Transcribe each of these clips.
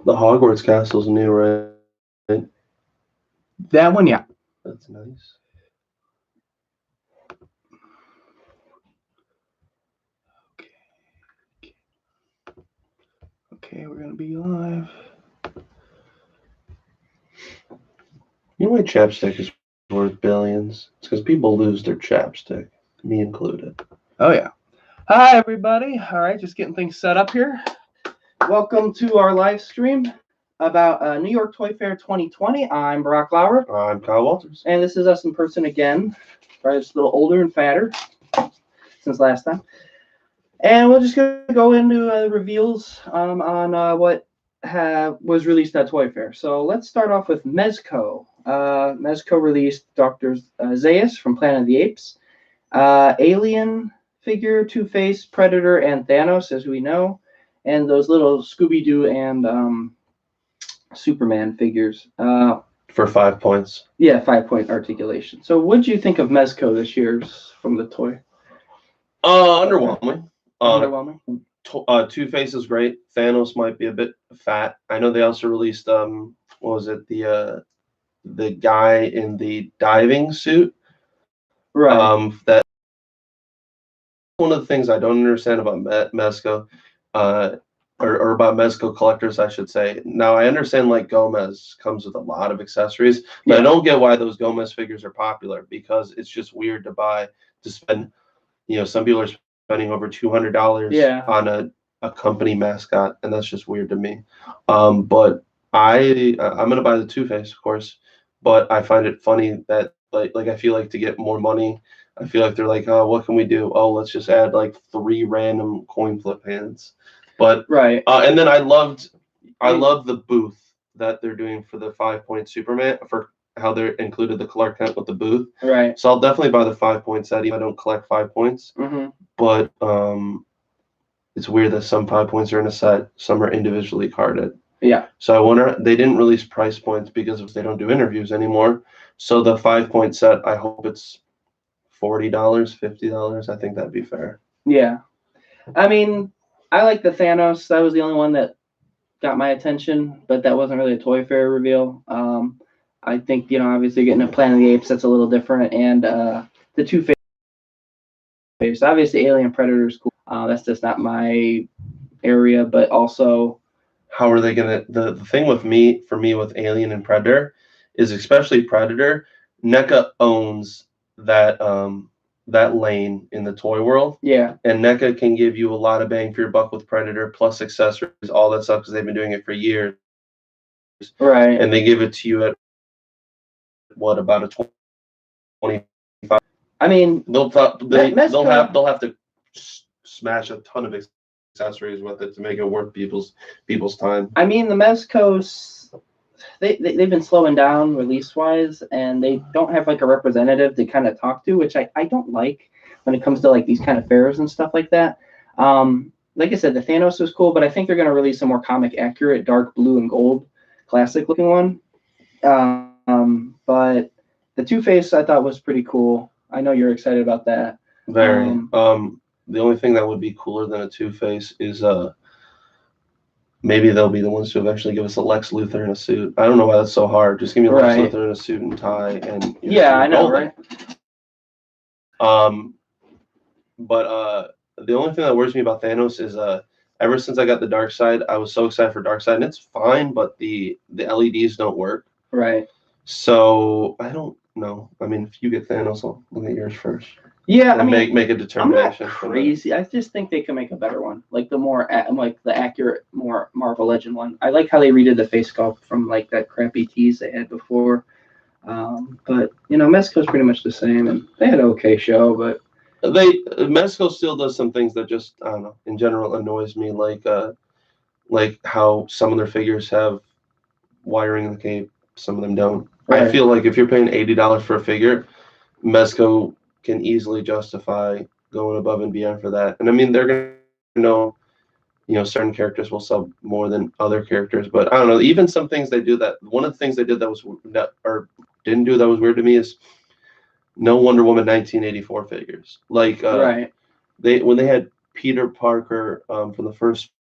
The Hogwarts Castle's new, right? That one, yeah. That's nice. Okay, we're gonna be live. You know why chapstick is worth billions? It's because people lose their chapstick, me included. Oh yeah. Hi everybody. All right, just getting things set up here. Welcome to our live stream about New York Toy Fair 2020. I'm Brock Lauer. I'm Kyle Walters. And this is us in person again. Probably just a little older and fatter since last time. And we're just going to go into reveals on what was released at Toy Fair. So let's start off with Mezco. Mezco released Dr. Zaius from Planet of the Apes, Alien figure, Two-Face, Predator, and Thanos, as we know, and those little Scooby-Doo and Superman figures. For 5 points. Yeah, 5-point articulation. So what did you think of Mezco this year's from the toy? Underwhelming. Underwhelming. Two-Face is great. Thanos might be a bit fat. I know they also released what was it, the guy in the diving suit. Right. That one of the things I don't understand about Mezco, or about Mezco collectors, I should say. Now I understand like Gomez comes with a lot of accessories, but I don't get why those Gomez figures are popular, because it's just weird to spend. Some people are spending over $200 on a company mascot, and that's just weird to me. But I'm gonna buy the Two-Face, of course, but I find it funny that like I feel like to get more money, I feel like they're like, oh, what can we do? Oh, let's just add like 3 random coin flip hands. But and then I loved the booth that they're doing for the 5-point Superman, for how they're included the Clark Kent with the booth. Right. So I'll definitely buy the 5-point set, even if I don't collect 5 points. Mm-hmm. But it's weird that some 5 points are in a set, some are individually carded. Yeah. So I wonder, they didn't release price points because they don't do interviews anymore. So the 5-point set, I hope it's $40, $50. I think that'd be fair. Yeah. I mean, I like the Thanos. That was the only one that got my attention, but that wasn't really a Toy Fair reveal. I think, obviously getting a Planet of the Apes, that's a little different. And the Two-Face, obviously Alien Predator is cool. That's just not my area, but also... How are they going to... The thing with me with Alien and Predator is, especially Predator, NECA owns that lane in the toy world. Yeah. And NECA can give you a lot of bang for your buck with Predator, plus accessories, all that stuff, because they've been doing it for years. Right. And they give it to you at, what, about a 25? I mean, they'll have to smash a ton of accessories with it to make it worth people's time. I mean, the Mezcos, they've been slowing down release-wise, and they don't have like a representative to kind of talk to, which I don't like when it comes to like these kind of fairs and stuff like that. Like I said, the Thanos was cool, but I think they're going to release a more comic accurate dark blue and gold classic looking one. But the Two-Face I thought was pretty cool. I know you're excited about that. Very. The only thing that would be cooler than a Two-Face is maybe they'll be the ones to eventually give us a Lex Luthor in a suit. I don't know why that's so hard. Just give me a Lex Luthor in a suit and tie, and I know, right? But the only thing that worries me about Thanos is ever since I got the Dark Side, I was so excited for Dark Side, and it's fine, but the LEDs don't work. Right. So I don't know. I mean, if you get Thanos, I'll look at yours first. Yeah, I mean, make a determination. I'm not crazy. I just think they can make a better one, like the accurate, more Marvel Legend one. I like how they redid the face sculpt from like that crappy tease they had before. But Mezco's pretty much the same, and they had an okay show, but Mezco still does some things that just, I don't know, in general annoys me, like how some of their figures have wiring in the cape, some of them don't. Right. I feel like if you're paying $80 for a figure, Mezco can easily justify going above and beyond for that. And I mean, they're going to know, certain characters will sell more than other characters, but I don't know, even some things they do that, one of the things they did or didn't do that was weird to me is no Wonder Woman 1984 figures. Like, when they had Peter Parker from the first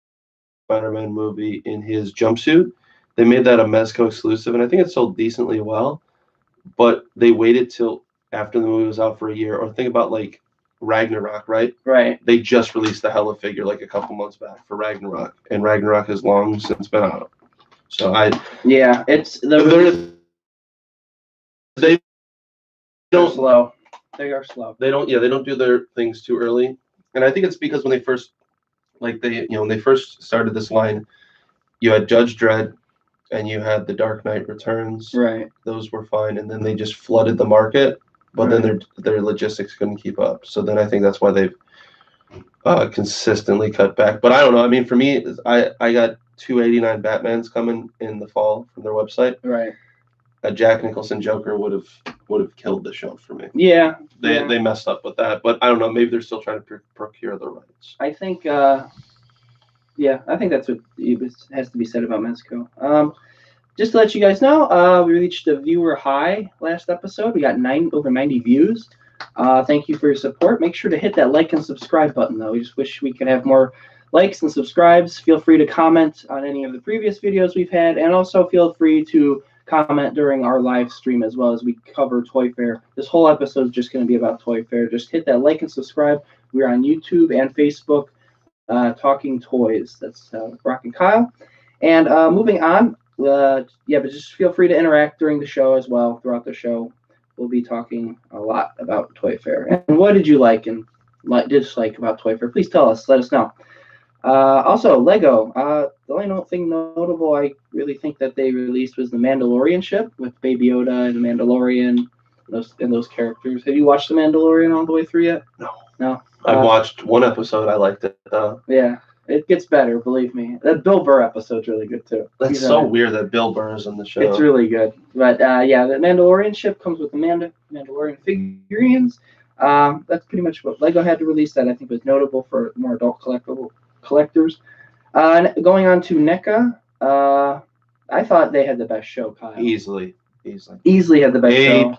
Spider-Man movie in his jumpsuit. They made that a Mezco exclusive, and I think it sold decently well. But they waited till after the movie was out for a year. Or think about like Ragnarok, right? Right. They just released the Hela figure like a couple months back for Ragnarok, and Ragnarok has long since been out. So it's they don't slow. They are slow. They don't do their things too early, and I think it's because when they first when they first started this line, you had Judge Dredd, and you had The Dark Knight Returns. Right. Those were fine, and then they just flooded the market, but Right. then their logistics couldn't keep up. So then I think that's why they've consistently cut back. But I don't know. I mean, for me, I got 289 Batmans coming in the fall from their website. Right. A Jack Nicholson Joker would have killed the show for me. Yeah. They messed up with that, but I don't know. Maybe they're still trying to procure the rights. I think. I think that's what has to be said about Mezco. Just to let you guys know, we reached a viewer high last episode. We got over 90 views. Thank you for your support. Make sure to hit that like and subscribe button, though. We just wish we could have more likes and subscribes. Feel free to comment on any of the previous videos we've had, and also feel free to comment during our live stream as well as we cover Toy Fair. This whole episode is just going to be about Toy Fair. Just hit that like and subscribe. We're on YouTube and Facebook, Talking Toys. That's Brock and Kyle. And moving on, but just feel free to interact during the show as well. Throughout the show, we'll be talking a lot about Toy Fair. And what did you like and dislike about Toy Fair? Please tell us. Let us know. Also, Lego. The only thing notable I really think that they released was the Mandalorian ship with Baby Yoda and the Mandalorian, those characters. Have you watched the Mandalorian all the way through yet? No. I've watched one episode. I liked it. Yeah, it gets better. Believe me. That Bill Burr episode's really good too. That's so weird that Bill Burr is on the show. It's really good. But the Mandalorian ship comes with the Mandalorian figurines. That's pretty much what Lego had to release. That I think was notable for more adult collectors. Going on to NECA, I thought they had the best show, Kyle. Easily had the best show.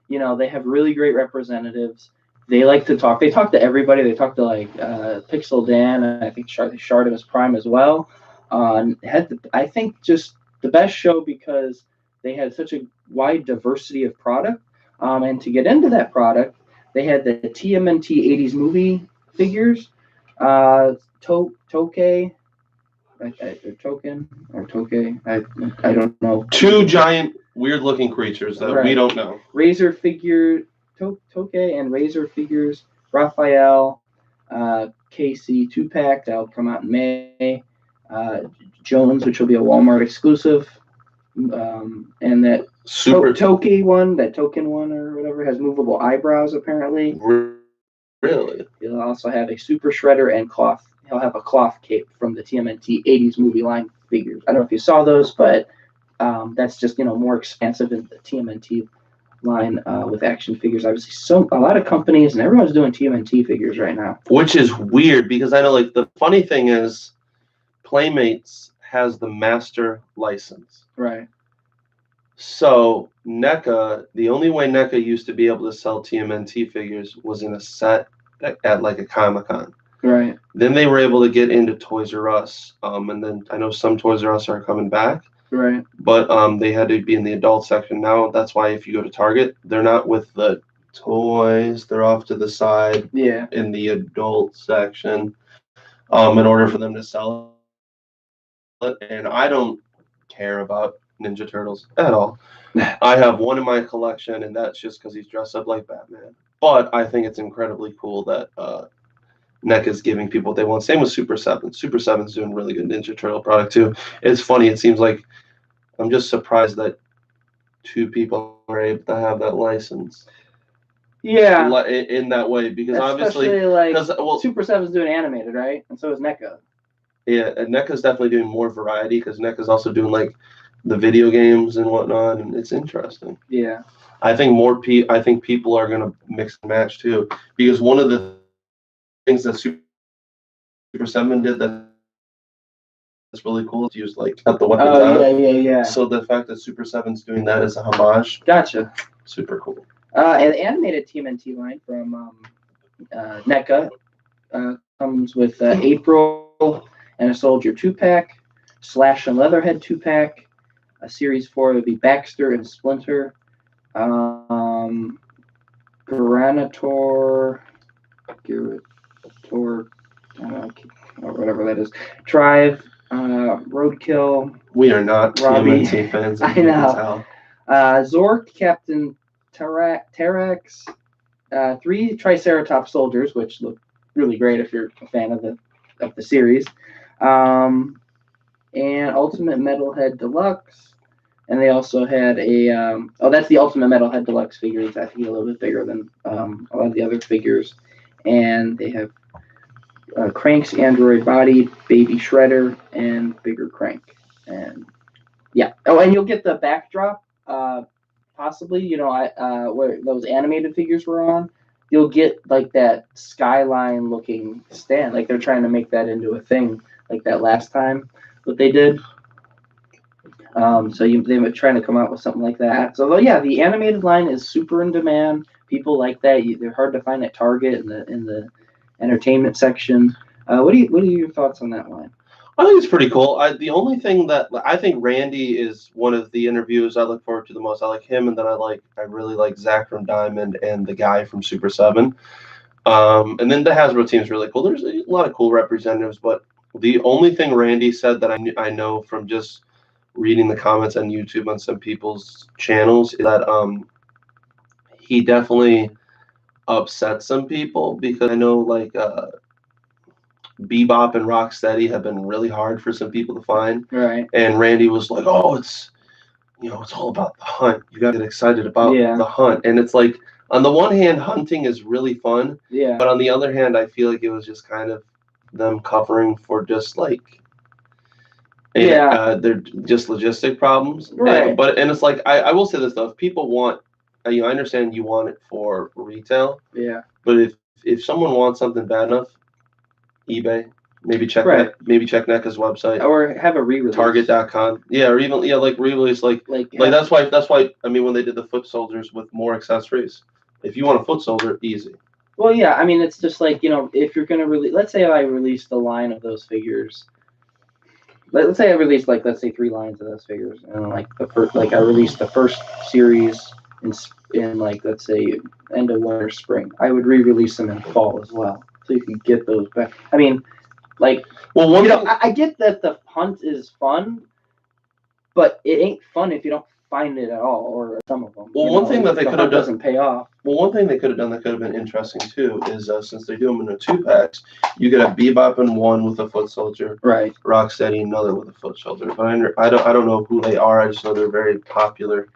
A+. They have really great representatives. They like to talk. They talk to everybody. They talk to Pixel Dan, and I think Shardimus Prime as well. I think just the best show because they had such a wide diversity of product. And to get into that product, they had the TMNT 80s movie figures, Token, I don't know. Two giant, weird-looking creatures that we don't know. Razor figure, Toke and Razor figures, Raphael, KC 2-pack, that'll come out in May, Jones, which will be a Walmart exclusive, and that Token one or whatever has movable eyebrows apparently. Really? He'll also have a Super Shredder and cloth. He'll have a cloth cape from the TMNT 80s movie line figures. I don't know if you saw those, but that's just more expansive in the TMNT line with action figures. Obviously, a lot of companies and everyone's doing TMNT figures right now. Which is weird because I know the funny thing is Playmates has the master license. Right. So NECA, the only way NECA used to be able to sell TMNT figures was in a set at like a Comic-Con. Right. Then they were able to get into Toys R Us. And then I know some Toys R Us are coming back. Right. But they had to be in the adult section. Now that's why if you go to Target, they're not with the toys. They're off to the side in the adult section in order for them to sell it. And I don't care about Ninja Turtles at all. I have one in my collection, and that's just because he's dressed up like Batman. But I think it's incredibly cool that NECA is giving people what they want. Same with Super 7. Super 7's doing really good Ninja Turtle product too. It's funny. It seems like I'm just surprised that two people are able to have that license. Yeah. In that way, because especially obviously, Super 7's doing animated, right? And so is NECA. Yeah, and NECA's definitely doing more variety because NECA's also doing like the video games and whatnot, and it's interesting. Yeah. I think I think people are gonna mix and match too, because one of the things that Super 7 did that's really cool to use cut the weapons out. Yeah. So the fact that Super 7's doing that as a homage, gotcha. Super cool. And the animated TMNT line from NECA comes with April and a Soldier 2-pack, Slash and Leatherhead 2-pack. A Series 4 would be Baxter and Splinter. Granitor, or whatever that is. Trive, Roadkill. We are not Robbie. TMNT fans. I know. Zork, Captain Terex, 3 Triceratops soldiers, which look really great if you're a fan of the series, and Ultimate Metalhead Deluxe. And they also had a that's the Ultimate Metalhead Deluxe figures. I think a little bit bigger than a lot of the other figures. And they have Crank's android body, Baby Shredder, and Bigger Crank. And yeah. Oh, and you'll get the backdrop, possibly. Where those animated figures were on. You'll get like that skyline looking stand. Like they're trying to make that into a thing, like that last time that they did. They were trying to come out with something like that. So yeah, the animated line is super in demand. People like that. They're hard to find at Target in the entertainment section. What are your thoughts on that line? I think it's pretty cool. The only thing that I think Randy is one of the interviews I look forward to the most. I like him, and then I really like Zach from Diamond and the guy from Super 7. And then the Hasbro team is really cool. There's a lot of cool representatives, but the only thing Randy said that I know from just reading the comments on YouTube on some people's channels that he definitely upset some people, because I know Bebop and Rocksteady have been really hard for some people to find. Right. And Randy was like, "Oh, it's all about the hunt. You got to get excited about the hunt." And it's like, on the one hand, hunting is really fun. Yeah. But on the other hand, I feel like it was just kind of them covering for just they're just logistic problems. Right. And it's like, I will say this though, if people want, I understand you want it for retail. Yeah. But if someone wants something bad enough, eBay, maybe check NECA's website, or have a re-release. Target.com. Yeah, or even re-release that's why I mean, when they did the foot soldiers with more accessories, if you want a foot soldier, easy. Well, yeah, I mean, it's just like, if you're gonna let's say I released a line of those figures. Let's say I released 3 lines of those figures, and I released the first series in let's say end of winter, spring. I would re-release them in fall as well, so you can get those back. I mean, I get that the hunt is fun, but it ain't fun if you don't find it at all, or some of them. Well, one thing that they could have done doesn't pay off. Well, one thing they could have done that could have been interesting too is since they do them in the 2-packs, you could have Bebop in one with a foot soldier, right? Rocksteady another with a foot soldier. But I don't know who they are. I just know they're very popular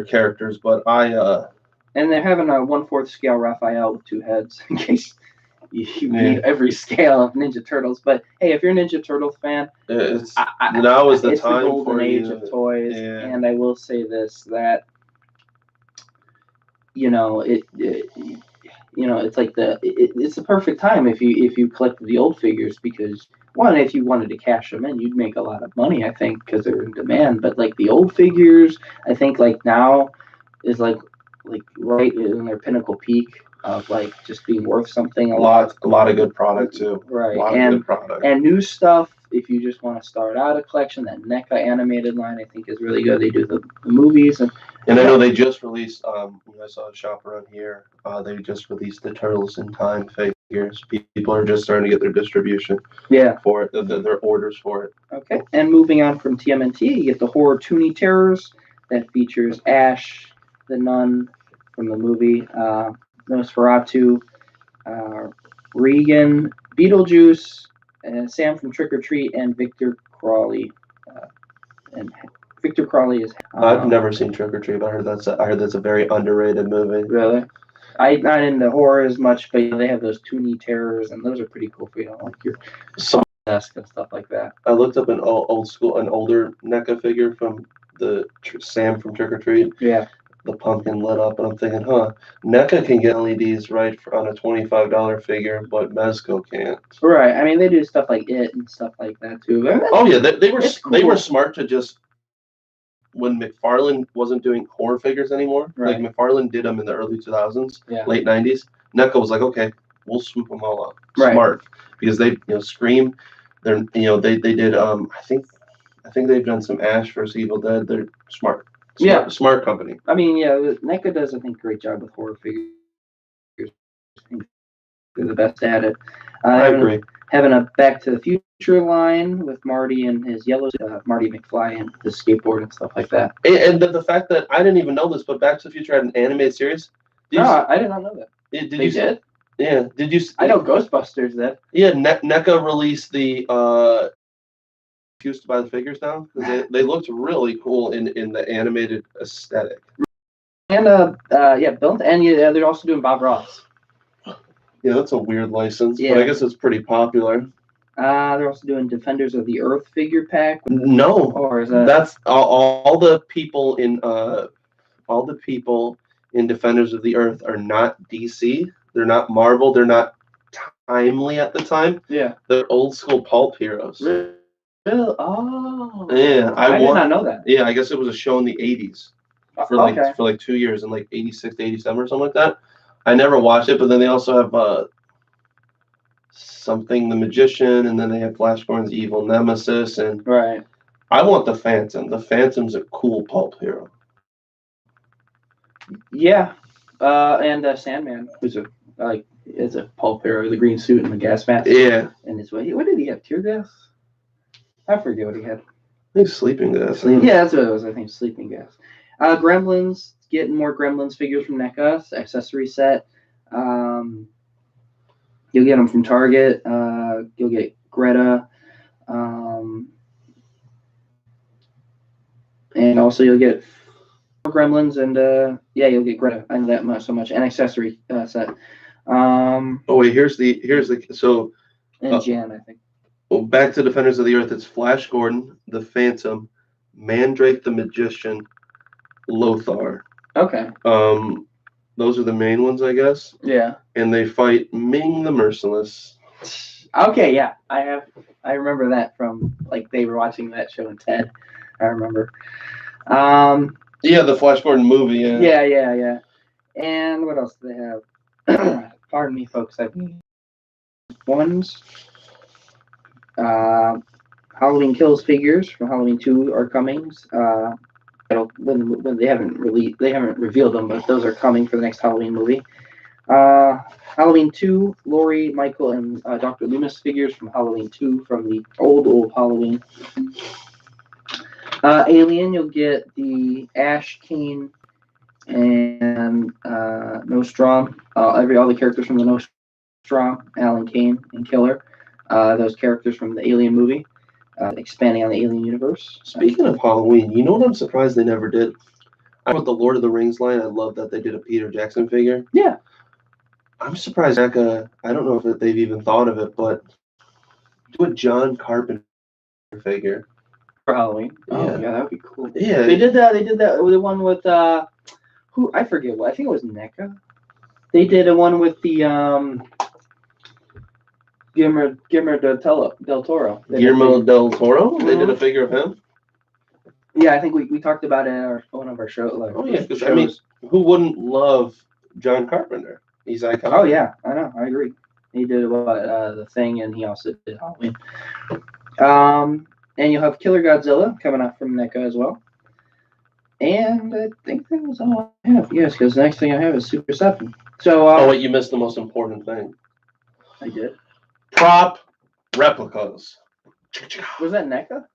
characters. But and they're having a 1/4 scale Raphael with 2 heads in case you need every scale of Ninja Turtles. But hey, if you're a Ninja Turtles fan, now is the time the golden for age of toys. Yeah. And I will say this, that it's like it's the perfect time if you collected the old figures, because one, if you wanted to cash them in, you'd make a lot of money, I think, because they're in demand. But the old figures, I think now is right in their pinnacle peak of just being worth something. A lot of good product too. Right. A lot of good product. And new stuff, if you just want to start out a collection, that NECA animated line I think is really good. They do the movies, and I know they just released, I saw a shop around here, they just released the Turtles in Time figures. People are just starting to get their distribution for it, their orders for it. Okay, and moving on from TMNT, you get the Horror Toonie Terrors that features Ash, the nun from the movie, Nosferatu, Regan, Beetlejuice, Sam from Trick or Treat, and Victor Crawley. And Victor Crawley is. I've never seen Trick or Treat, but I heard that's a very underrated movie. Really? I'm not into horror as much, but they have those Toonie Terrors, and those are pretty cool for your desk and stuff like that. I looked up an older NECA figure from the Sam from Trick or Treat. Yeah. The pumpkin lit up, and I'm thinking, NECA can get LEDs right on a $25 figure, but Mezco can't. Right. I mean, they do stuff like it and stuff like that too. They were smart to just, when McFarlane wasn't doing horror figures anymore, right. McFarlane did them in the early 2000s, late 90s. NECA was like, okay, we'll swoop them all up. Right. Smart, because they, Scream. They're, they did. I think they've done some Ash vs Evil Dead. They're smart. Yeah. Smart company. I mean, yeah, NECA does, I think, a great job with horror figures. I think they're the best at it. I agree. Having a Back to the Future line with Marty and his yellow, Marty McFly and his skateboard and stuff like that. And the fact that I didn't even know this, but Back to the Future had an animated series. I did not know that. Did they you? Did? Yeah. Did you? I know Ghostbusters did. Yeah, NECA released the used to buy the figures now because they looked really cool in the animated aesthetic. And built, and they're also doing Bob Ross. Yeah, that's a weird license, Yeah. but I guess it's pretty popular. They're also doing Defenders of the Earth figure pack. No, or is that... that's all the people in Defenders of the Earth are not DC. They're not Marvel. They're not timely at the time. Yeah, they're old school pulp heroes. Really? Oh. Yeah, I did not know that. Yeah, I guess it was a show in the 80s for like 2 years, in like 86 to 87 or something like that. I never watched it, but then they also have something the Magician, and then they have Flash Gordon's evil nemesis, and right. I want the Phantom. The Phantom's a cool pulp hero. Yeah, and Sandman, who's is a pulp hero, the green suit and the gas mask. Yeah. And his way, what did he have? Tear gas? I forget what he had. I think sleeping gas. Yeah, that's what it was. I think sleeping gas. Gremlins, getting more Gremlins figures from NECA, accessory set. You'll get them from Target. You'll get Greta. And also you'll get Gremlins, and you'll get Greta. I know that much, so much. An accessory set. Oh wait, here's the so. And Jan, I think. Well, back to Defenders of the Earth. It's Flash Gordon, the Phantom, Mandrake the Magician, Lothar. Okay. Those are the main ones, I guess. Yeah. And they fight Ming the Merciless. Okay, yeah, I remember that from they were watching that show in TED. I remember. Yeah, the Flash Gordon movie. Yeah. Yeah. And what else do they have? Pardon me, folks. I've ones. Halloween Kills figures from Halloween 2 are coming. When they haven't revealed them, but those are coming for the next Halloween movie. Halloween 2, Laurie, Michael, and Dr. Loomis figures from Halloween 2 from the old Halloween. Alien, you'll get the Ash, Kane, and Nostrom. All the characters from the Nostrom, Alan Kane, and Killer. Those characters from the Alien movie, expanding on the Alien universe. Speaking of Halloween, you know what I'm surprised they never did? With the Lord of the Rings line, I love that they did a Peter Jackson figure. Yeah. I'm surprised NECA, I don't know if they've even thought of it, but do a John Carpenter figure. For Halloween. Yeah. Oh, yeah, that would be cool. Yeah. They did that with the one with, who, I forget what, I think it was NECA. They did a one with the, Guillermo del Toro. Guillermo del Toro? They did a figure of him? Yeah, I think we talked about it in one of our shows. Oh, yeah, because, I mean, who wouldn't love John Carpenter? He's iconic. Oh, yeah, I know, I agree. He did The Thing, and he also did Halloween. And you'll have Killer Godzilla coming out from NECA as well. And I think that was all I have. Yes, because the next thing I have is Super 7. So, wait, you missed the most important thing. I did. Prop replicas. Was that NECA?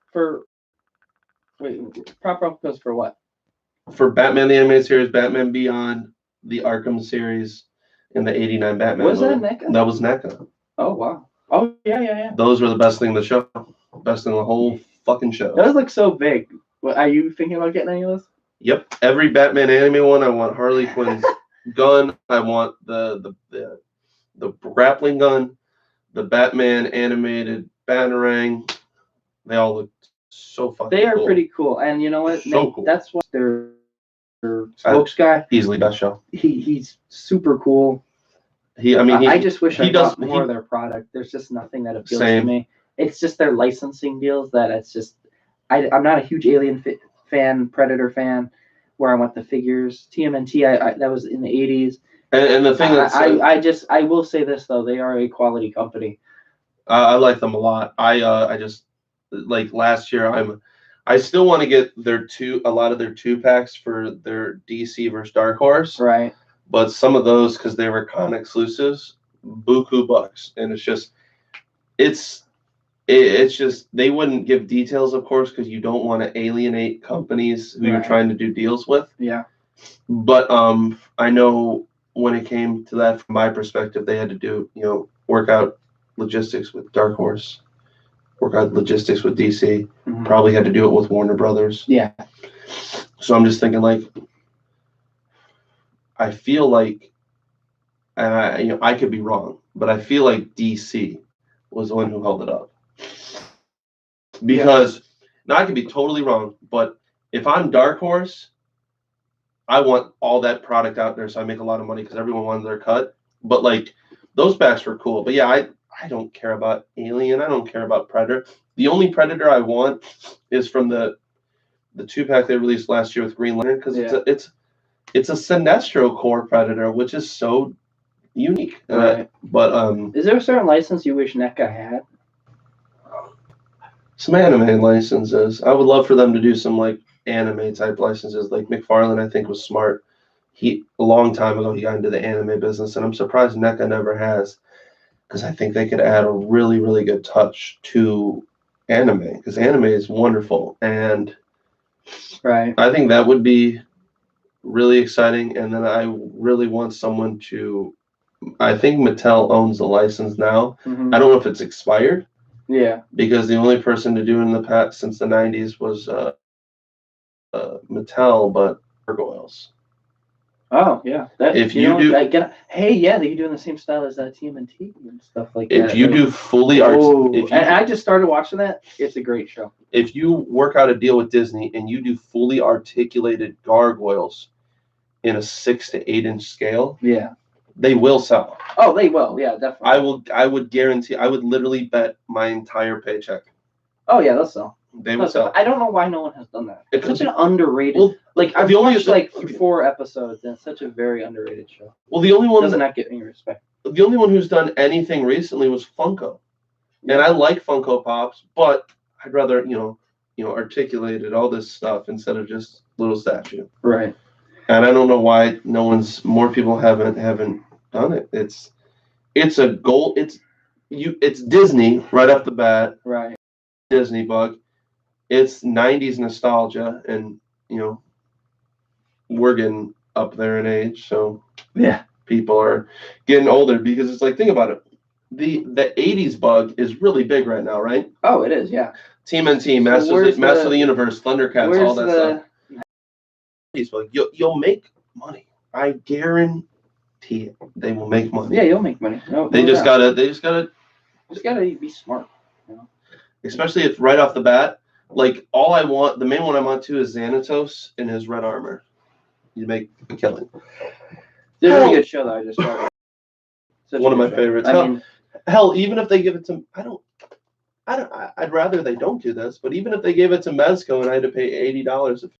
Prop replicas for what? For Batman the Animated Series, Batman Beyond, the Arkham series, and the 89 Batman Was movie. that NECA? That was NECA. Oh, wow. Oh, yeah. Those were the best thing in the show. Best in the whole fucking show. Those look so big. Are you thinking about getting any of those? Yep. Every Batman anime one, I want Harley Quinn's gun. I want the grappling gun, the Batman animated Batarang. They all look so fucking cool. They are pretty cool. And you know what? So cool. That's what their spokes guy. Easily best show. He's super cool. I just wish I got more of their product. There's just nothing that appeals to me. It's just their licensing deals that it's just. I'm not a huge Alien fan, Predator fan, where I want the figures. TMNT, that was in the 80s. And the thing that's I will say this though, they are a quality company. I like them a lot. I just like last year. I still want to get a lot of their 2-packs for their DC versus Dark Horse. Right. But some of those, because they were con exclusives, buku bucks, and it's just they wouldn't give details, of course, because you don't want to alienate companies who you're trying to do deals with. Yeah. But I know when it came to that, from my perspective, they had to do work out logistics with Dark Horse, work out logistics with DC. Mm-hmm. Probably had to do it with Warner Brothers. Yeah. So I'm just thinking, like, I feel like, and I could be wrong, but I feel like DC was the one who held it up. Because now I could be totally wrong, but if I'm Dark Horse, I want all that product out there so I make a lot of money because everyone wants their cut. But like those packs were cool. But yeah, I don't care about Alien. I don't care about Predator. The only Predator I want is from the 2-pack they released last year with Green Lantern, because it's a Sinestro core Predator, which is so unique. Right. But is there a certain license you wish NECA had? Some anime licenses. I would love for them to do some like anime type licenses. Like McFarlane, I think, was smart. A long time ago he got into the anime business, and I'm surprised NECA never has, because I think they could add a really, really good touch to anime, because anime is wonderful, and I think that would be really exciting. And then I really want someone to. I think Mattel owns the license now. Mm-hmm. I don't know if it's expired. Yeah. Because the only person to do it in the past since the 90s was Mattel, but gargoyles. Oh yeah. If you do, they're doing the same style as TMNT and stuff like that. If you do fully and I just started watching that. It's a great show. If you work out a deal with Disney and you do fully articulated gargoyles in a 6 to 8 inch scale, they will sell. Oh, they will. Yeah, definitely. I would guarantee. I would literally bet my entire paycheck. Oh yeah, they'll sell. They will sell. I don't know why no one has done that. It's such an underrated. Well, like I've watched like 4 episodes, and it's such a very underrated show. Well, the only one does not get any respect. The only one who's done anything recently was Funko, and I like Funko Pops, but I'd rather articulated all this stuff instead of just little statue. Right. And I don't know why more people haven't done it. It's a goal. It's Disney right off the bat. Right. Disney bug. It's 90s nostalgia, and we're getting up there in age, so people are getting older, because it's like, think about it. The 80s bug is really big right now, right? Oh, it is, yeah. TMNT, Master of the Universe, Thundercats, all that stuff. Bug. You'll make money. I guarantee it. They will make money. Yeah, you'll make money. They just gotta be smart. Especially if right off the bat, like the main one I want to is Xanatos in his red armor. You make a killing. It's a really good show though. I just started. One of my favorites. Hell, even if they give it to, I'd rather they don't do this, but even if they gave it to Mezco and I had to pay $80,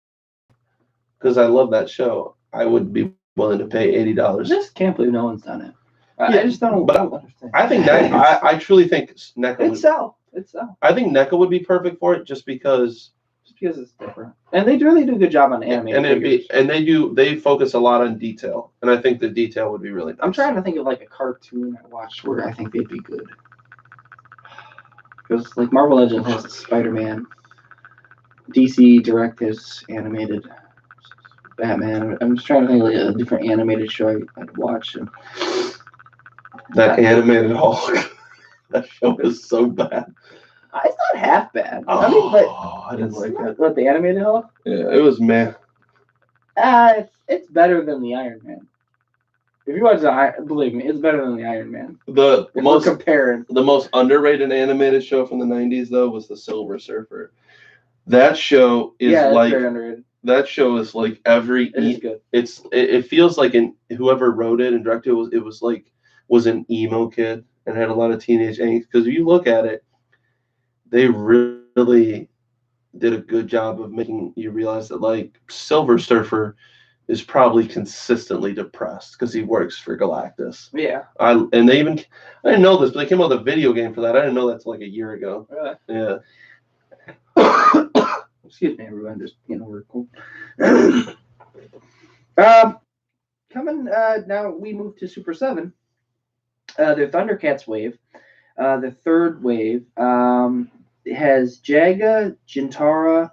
because I love that show, I would be willing to pay $80. I just can't believe no one's done it. I just don't understand. I think I truly think NECA would sell. I think NECA would be perfect for it, just because it's different. And they really do a good job on anime. And they focus a lot on detail. And I think the detail would be really nice. I'm trying to think of like a cartoon I watched where I think they'd be good. Because like Marvel Legends has Spider-Man. DC Direct is animated Batman. I'm just trying to think of like a different animated show I'd watch. That animated Hulk. That show was so bad. It's not half bad. I didn't like it. What, the animated Hulk? Yeah, it was meh. It's better than the Iron Man. If you watch believe me, it's better than the Iron Man. The most underrated animated show from the 90s though was the Silver Surfer. That show is very underrated. That show is like it is good. It feels like whoever wrote it and directed it was an emo kid and had a lot of teenage angst, because if you look at it, they really did a good job of making you realize that like Silver Surfer is probably consistently depressed because he works for Galactus. Yeah. I didn't know this, but they came out with a video game for that. I didn't know that till like a year ago. Really? Yeah. Excuse me, everyone. Just we're cool. Coming now, we move to Super 7. The Thundercats wave. The third wave has Jaga, Jintara,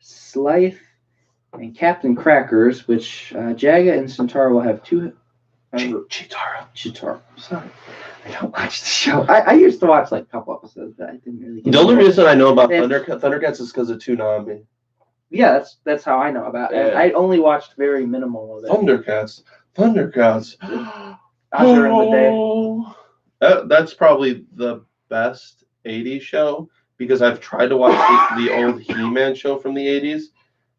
Slife, and Captain Crackers, which Jaga and Jintara will have two. Chitara. Sorry, I don't watch the show. I used to watch like a couple episodes, but I didn't really. The only reason I know about Thundercats is because of Toonami. Yeah, that's how I know about it. Yeah. I only watched very minimal of it. Thundercats. Under in the day. That's probably the best 80s show because I've tried to watch the old He-Man show from the 80s,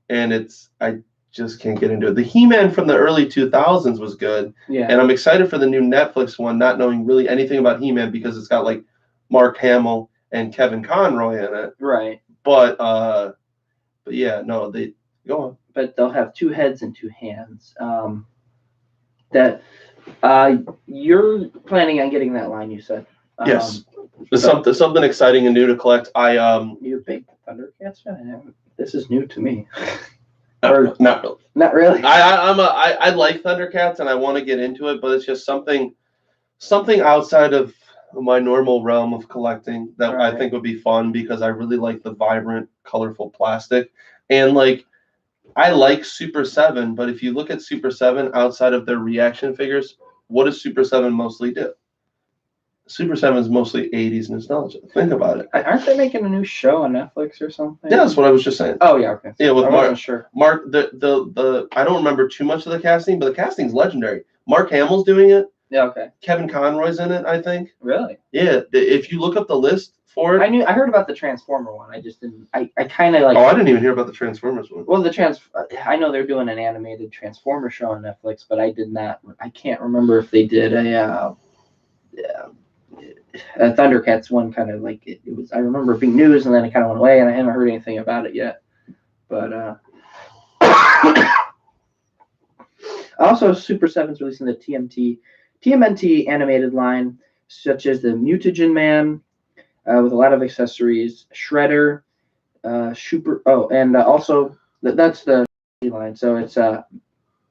and I just can't get into it. The He-Man from the early 2000s was good, yeah. And I'm excited for the new Netflix one, not knowing really anything about He-Man because it's got like Mark Hamill and Kevin Conroy in it. Right. But yeah, no, they go on. But they'll have 2 heads and 2 hands. You're planning on getting that line, you said. Yes. Something exciting and new to collect. You a big Thundercats fan? This is new to me. Or not really. Not really. I like Thundercats and I want to get into it, but it's just something outside of my normal realm of collecting that I think would be fun because I really like the vibrant, colorful plastic. And like I like Super 7, but if you look at Super 7 outside of their reaction figures, what does Super 7 mostly do? Super 7 is mostly 80s nostalgia. Think about it. Aren't they making a new show on Netflix or something? Yeah, that's what I was just saying. Oh yeah, okay. Yeah, with Mark. Sure. Mark, the I don't remember too much of the casting, but the casting's legendary. Mark Hamill's doing it. Yeah, okay. Kevin Conroy's in it, I think. Really? Yeah. If you look up the list for it, I heard about the Transformer one. I just didn't. I kind of like. Oh, I didn't even hear about the Transformers one. Well, I know they're doing an animated Transformer show on Netflix, but I did not. I can't remember if they did a Thundercats one. Kind of like it was. I remember it being news, and then it kind of went away, and I haven't heard anything about it yet. But also, Super 7's releasing the TMNT animated line, such as the Mutagen Man, with a lot of accessories, Shredder, and also that's the line. So it's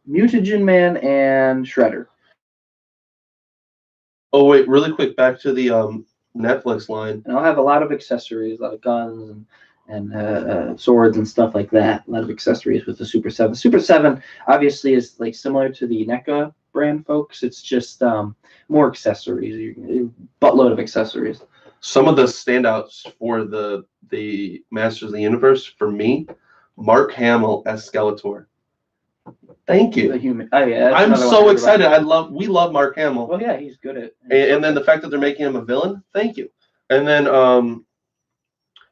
Mutagen Man and Shredder. Oh wait, really quick, back to the Netflix line. And I'll have a lot of accessories, a lot of guns and swords and stuff like that. A lot of accessories with the Super 7. Super 7 obviously is like similar to the NECA brand, folks. It's just more accessories, buttload of accessories. Some of the standouts for the Masters of the Universe for me, Mark Hamill as Skeletor. Thank you. The human. Oh yeah. I'm so excited. We love Mark Hamill. Well, yeah, he's good at. And then the fact that they're making him a villain. Thank you. And then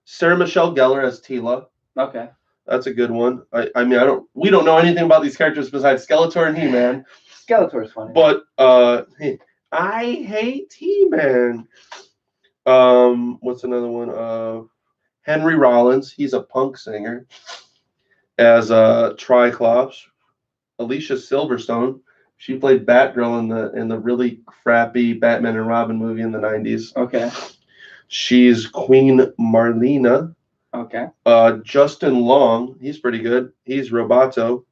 Sarah Michelle Gellar as Tila. Okay. That's a good one. I mean, we don't know anything about these characters besides Skeletor and He-Man. Skeletor's funny. But I hate He-Man. What's another one? Henry Rollins. He's a punk singer. As Triclops. Alicia Silverstone. She played Batgirl in the really crappy Batman and Robin movie in the 90s. Okay. She's Queen Marlena. Okay. Justin Long. He's pretty good. He's Roboto.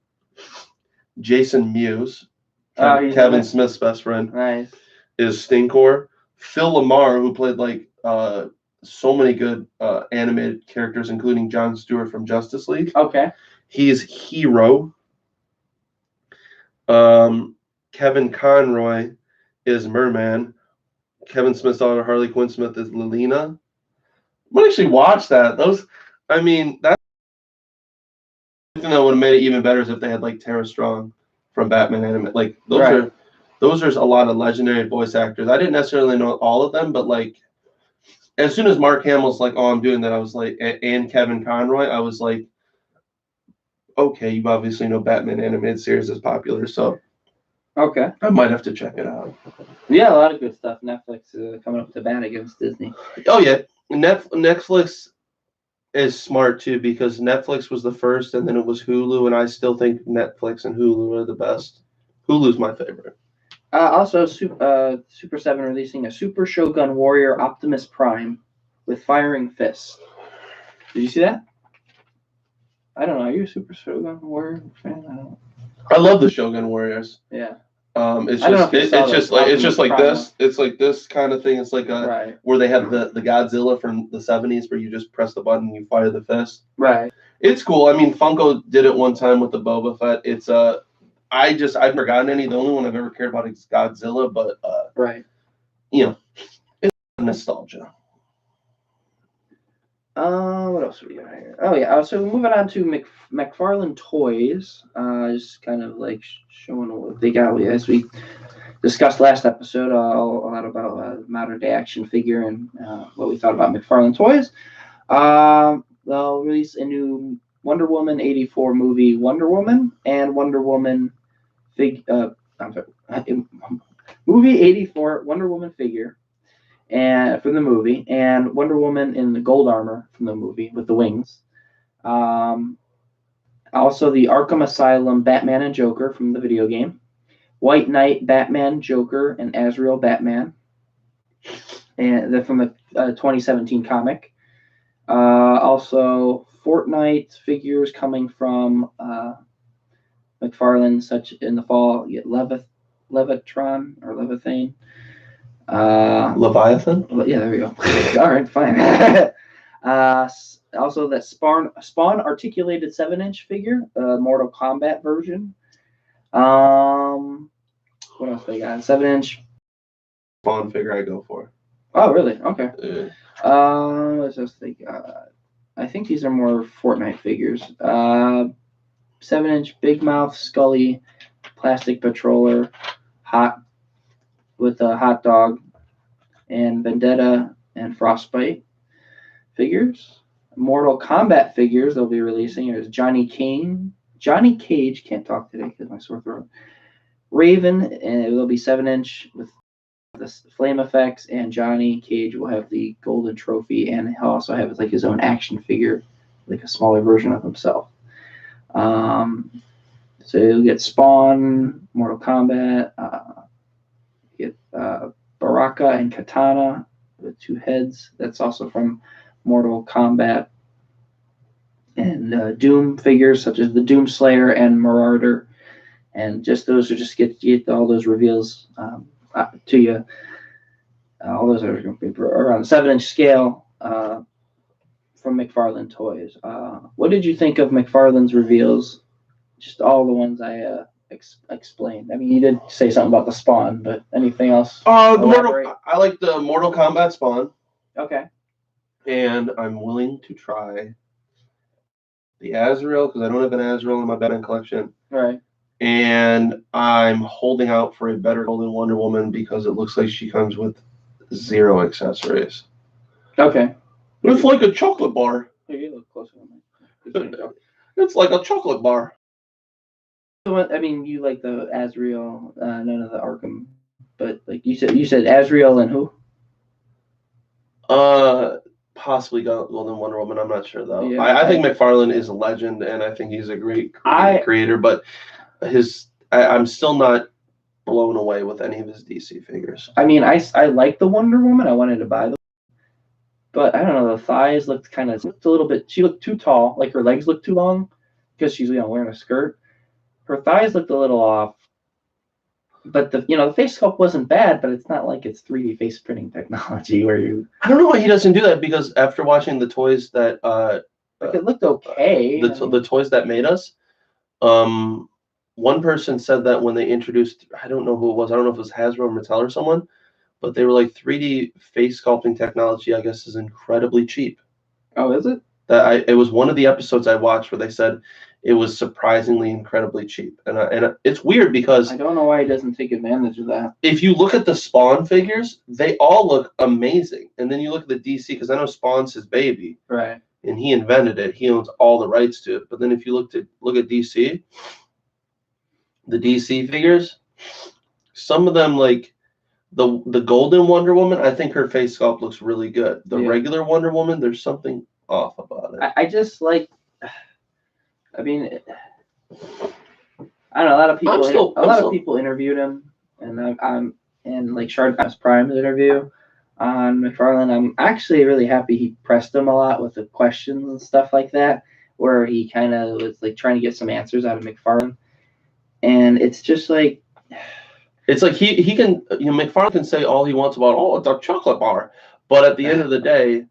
Jason Mewes. Kevin Smith's best friend. Nice. Is Stinkor. Phil Lamar, who played like so many good animated characters, including Jon Stewart from Justice League. Okay. He's Hero. Kevin Conroy is Merman. Kevin Smith's daughter Harley Quinn Smith is Lilina. I'm gonna actually watch that. That's that would have made it even better is if they had like Tara Strong from Batman anime. Like those are a lot of legendary voice actors. I didn't necessarily know all of them, but like as soon as Mark Hamill's like, oh, I'm doing that, I was like, and Kevin Conroy, I was like, okay, you obviously know Batman animated series is popular, so okay, I might have to check it out. Yeah, a lot of good stuff. Netflix coming up to bat against Disney. Oh yeah, Netflix is smart too, because Netflix was the first, and then it was Hulu, and I still think Netflix and Hulu are the best. Hulu's my favorite. Also, Super 7 releasing a Super Shogun Warrior Optimus Prime with firing fists. Did you see that? I don't know. Are you a Super Shogun Warrior fan? I don't know. I love the Shogun Warriors. Yeah. It's just like this. It's like this kind of thing. It's like where they have the Godzilla from the 70s, where you just press the button and you fire the fist. Right. It's cool. I mean, Funko did it one time with the Boba Fett. It's I've forgotten any. The only one I've ever cared about is Godzilla, but right. You know, it's nostalgia. What else do we got here? Oh yeah. So moving on to McFarlane Toys. Just kind of like showing what they got. As we discussed last episode, a lot about modern day action figure and what we thought about McFarlane Toys. They'll release a new Wonder Woman 84 movie, Wonder Woman, and Wonder Woman movie 84 Wonder Woman figure, and from the movie, and Wonder Woman in the gold armor from the movie with the wings. Also the Arkham Asylum Batman and Joker from the video game, White Knight Batman, Joker, and Azrael Batman, and they're from the 2017 comic. Also Fortnite figures coming from McFarlane, such in the fall. You get Levitron or Levithane. Leviathan? Yeah, there we go. All right, fine. Also, that Spawn articulated 7-inch figure, Mortal Kombat version. What else they got? 7-inch Spawn figure I go for. Oh, really? Okay. Yeah. What else they got? I think these are more Fortnite figures. 7-inch Big Mouth Scully plastic patroller, with a hot dog, and Vendetta and Frostbite figures. Mortal Kombat figures they'll be releasing is Johnny Cage, can't talk today because my sore throat. Raven, and it will be 7-inch with the flame effects, and Johnny Cage will have the golden trophy, and he'll also have like his own action figure, like a smaller version of himself. So you'll get Spawn, Mortal Kombat, get Baraka and Katana with 2 heads. That's also from Mortal Kombat. And Doom figures such as the Doom Slayer and Marauder. And just those are just get all those reveals to you. All those are going to be around 7-inch scale from McFarlane Toys. What did you think of McFarlane's reveals? Just all the ones I explained. I mean, you did say something about the Spawn, but anything else? I like the Mortal Kombat Spawn. Okay. And I'm willing to try the Azrael, because I don't have an Azrael in my Batman collection. Right. And I'm holding out for a better Golden Wonder Woman, because it looks like she comes with 0 accessories. Okay. It's like a chocolate bar. Here, you look closer to me. It's like a chocolate bar. I mean, you like the Azrael, none of the Arkham, but like you said Azrael and who? Possibly Golden Wonder Woman. I'm not sure though. Yeah, I think McFarlane is a legend, and I think he's a great creator. But I'm still not blown away with any of his DC figures. I mean, I like the Wonder Woman. I wanted to buy them, but I don't know. The thighs looked a little bit. She looked too tall. Like her legs looked too long because she's wearing a skirt. Her thighs looked a little off, but the face sculpt wasn't bad, but it's not like it's 3D face printing technology where you. I don't know why he doesn't do that, because after watching the toys that it looked okay. The toys that made us, one person said that when they introduced, I don't know who it was, I don't know if it was Hasbro or Mattel or someone, but they were like 3D face sculpting technology, I guess, is incredibly cheap. Oh, is it? It was one of the episodes I watched where they said it was surprisingly incredibly cheap, and it's weird because I don't know why he doesn't take advantage of that. If you look at the Spawn figures, they all look amazing, and then you look at the DC, because I know Spawn's his baby, right? And he invented it; he owns all the rights to it. But then if you look at DC, the DC figures, some of them, like the Golden Wonder Woman, I think her face sculpt looks really good. The regular Wonder Woman, there's something off about I just like. I mean, I don't know. A lot of people. People interviewed him, and I'm in like Shard's Prime's interview on McFarlane. I'm actually really happy he pressed him a lot with the questions and stuff like that, where he kind of was like trying to get some answers out of McFarlane, and it's just like. It's like he can, McFarlane can say all he wants about, oh, it's a chocolate bar, but at the end of the day,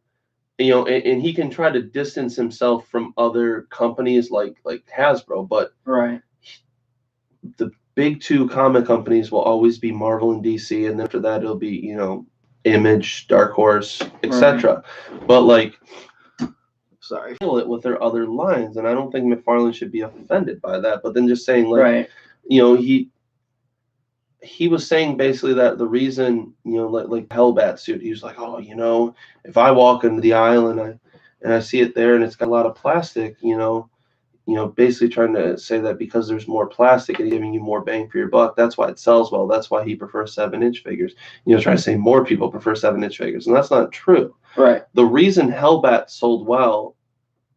and he can try to distance himself from other companies like Hasbro, but right. The big two comic companies will always be Marvel and DC, and then after that it'll be Image, Dark Horse, etc. Right. But like, sorry, feel it with their other lines, and I don't think McFarlane should be offended by that. But then just saying like, right. He was saying basically that the reason, like Hellbat suit, he was like, oh, if I walk into the aisle and I see it there and it's got a lot of plastic, basically trying to say that because there's more plastic and giving you more bang for your buck, that's why it sells well. That's why he prefers 7-inch figures. Trying to say more people prefer 7-inch figures, and that's not true. Right. The reason Hellbat sold well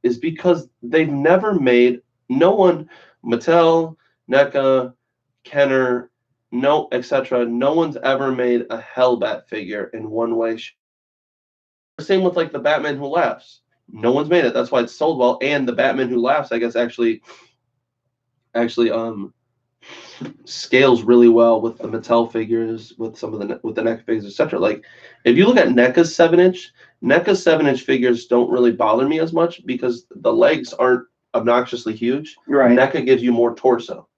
is because they've never made, no one, Mattel, NECA, Kenner, etc. No one's ever made a Hellbat figure in one way. Same with like the Batman Who Laughs. No one's made it. That's why it's sold well. And the Batman Who Laughs, I guess, actually scales really well with the Mattel figures, with some of the NECA figures, etc. Like, if you look at NECA's 7-inch figures don't really bother me as much because the legs aren't obnoxiously huge. Right. NECA gives you more torso.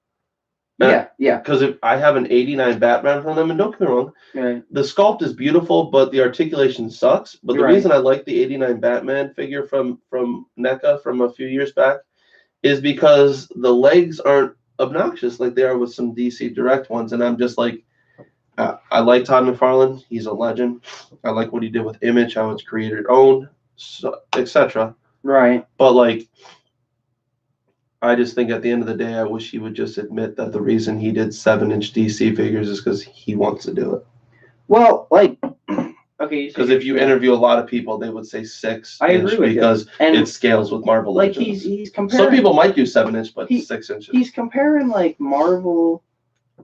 Yeah. Because if I have an '89 Batman from them, and don't get me wrong, right. The sculpt is beautiful, but the articulation sucks. But the reason I like the '89 Batman figure from NECA from a few years back is because the legs aren't obnoxious like they are with some DC Direct ones. And I'm just like, I like Todd McFarlane. He's a legend. I like what he did with Image, how it's creator owned, etc. Right. But like, I just think at the end of the day, I wish he would just admit that the reason he did 7-inch DC figures is because he wants to do it. Well, like, okay. Because if you interview a lot of people, they would say 6 I agree with because it scales with Marvel. Like he's comparing. Some people might do 7-inch, but 6 inches. He's comparing like Marvel,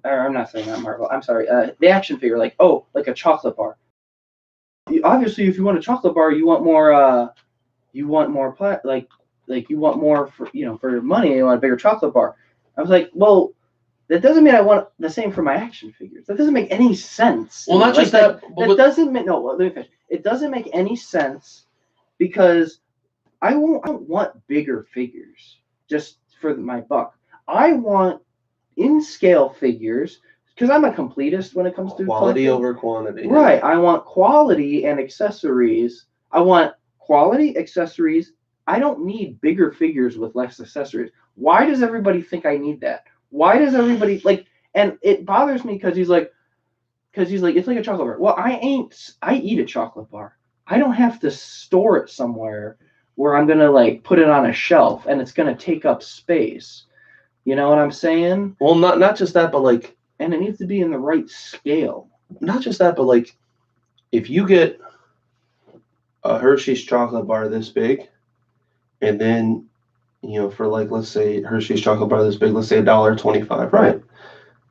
or I'm not saying that Marvel. I'm sorry. The action figure, like a chocolate bar. Obviously, if you want a chocolate bar, you want more. You want more like you want more for for your money. You want a bigger chocolate bar. I was like, well, that doesn't mean I want the same for my action figures. That doesn't make any sense. Well, not just that. That doesn't make no. Let me finish. It doesn't make any sense because I don't want bigger figures just for my buck. I want in scale figures because I'm a completist when it comes to quality collecting. Over quantity. Right. Yeah. I want quality and accessories. I want quality accessories. I don't need bigger figures with less accessories. Why does everybody think I need that? Why does everybody like? And it bothers me because he's like, it's like a chocolate bar. Well, I eat a chocolate bar. I don't have to store it somewhere where I'm gonna like put it on a shelf and it's gonna take up space. You know what I'm saying? Well, not just that, but like, and it needs to be in the right scale. Not just that, but like, if you get a Hershey's chocolate bar this big. And then, for like, let's say Hershey's chocolate bar this big, let's say $1.25, right?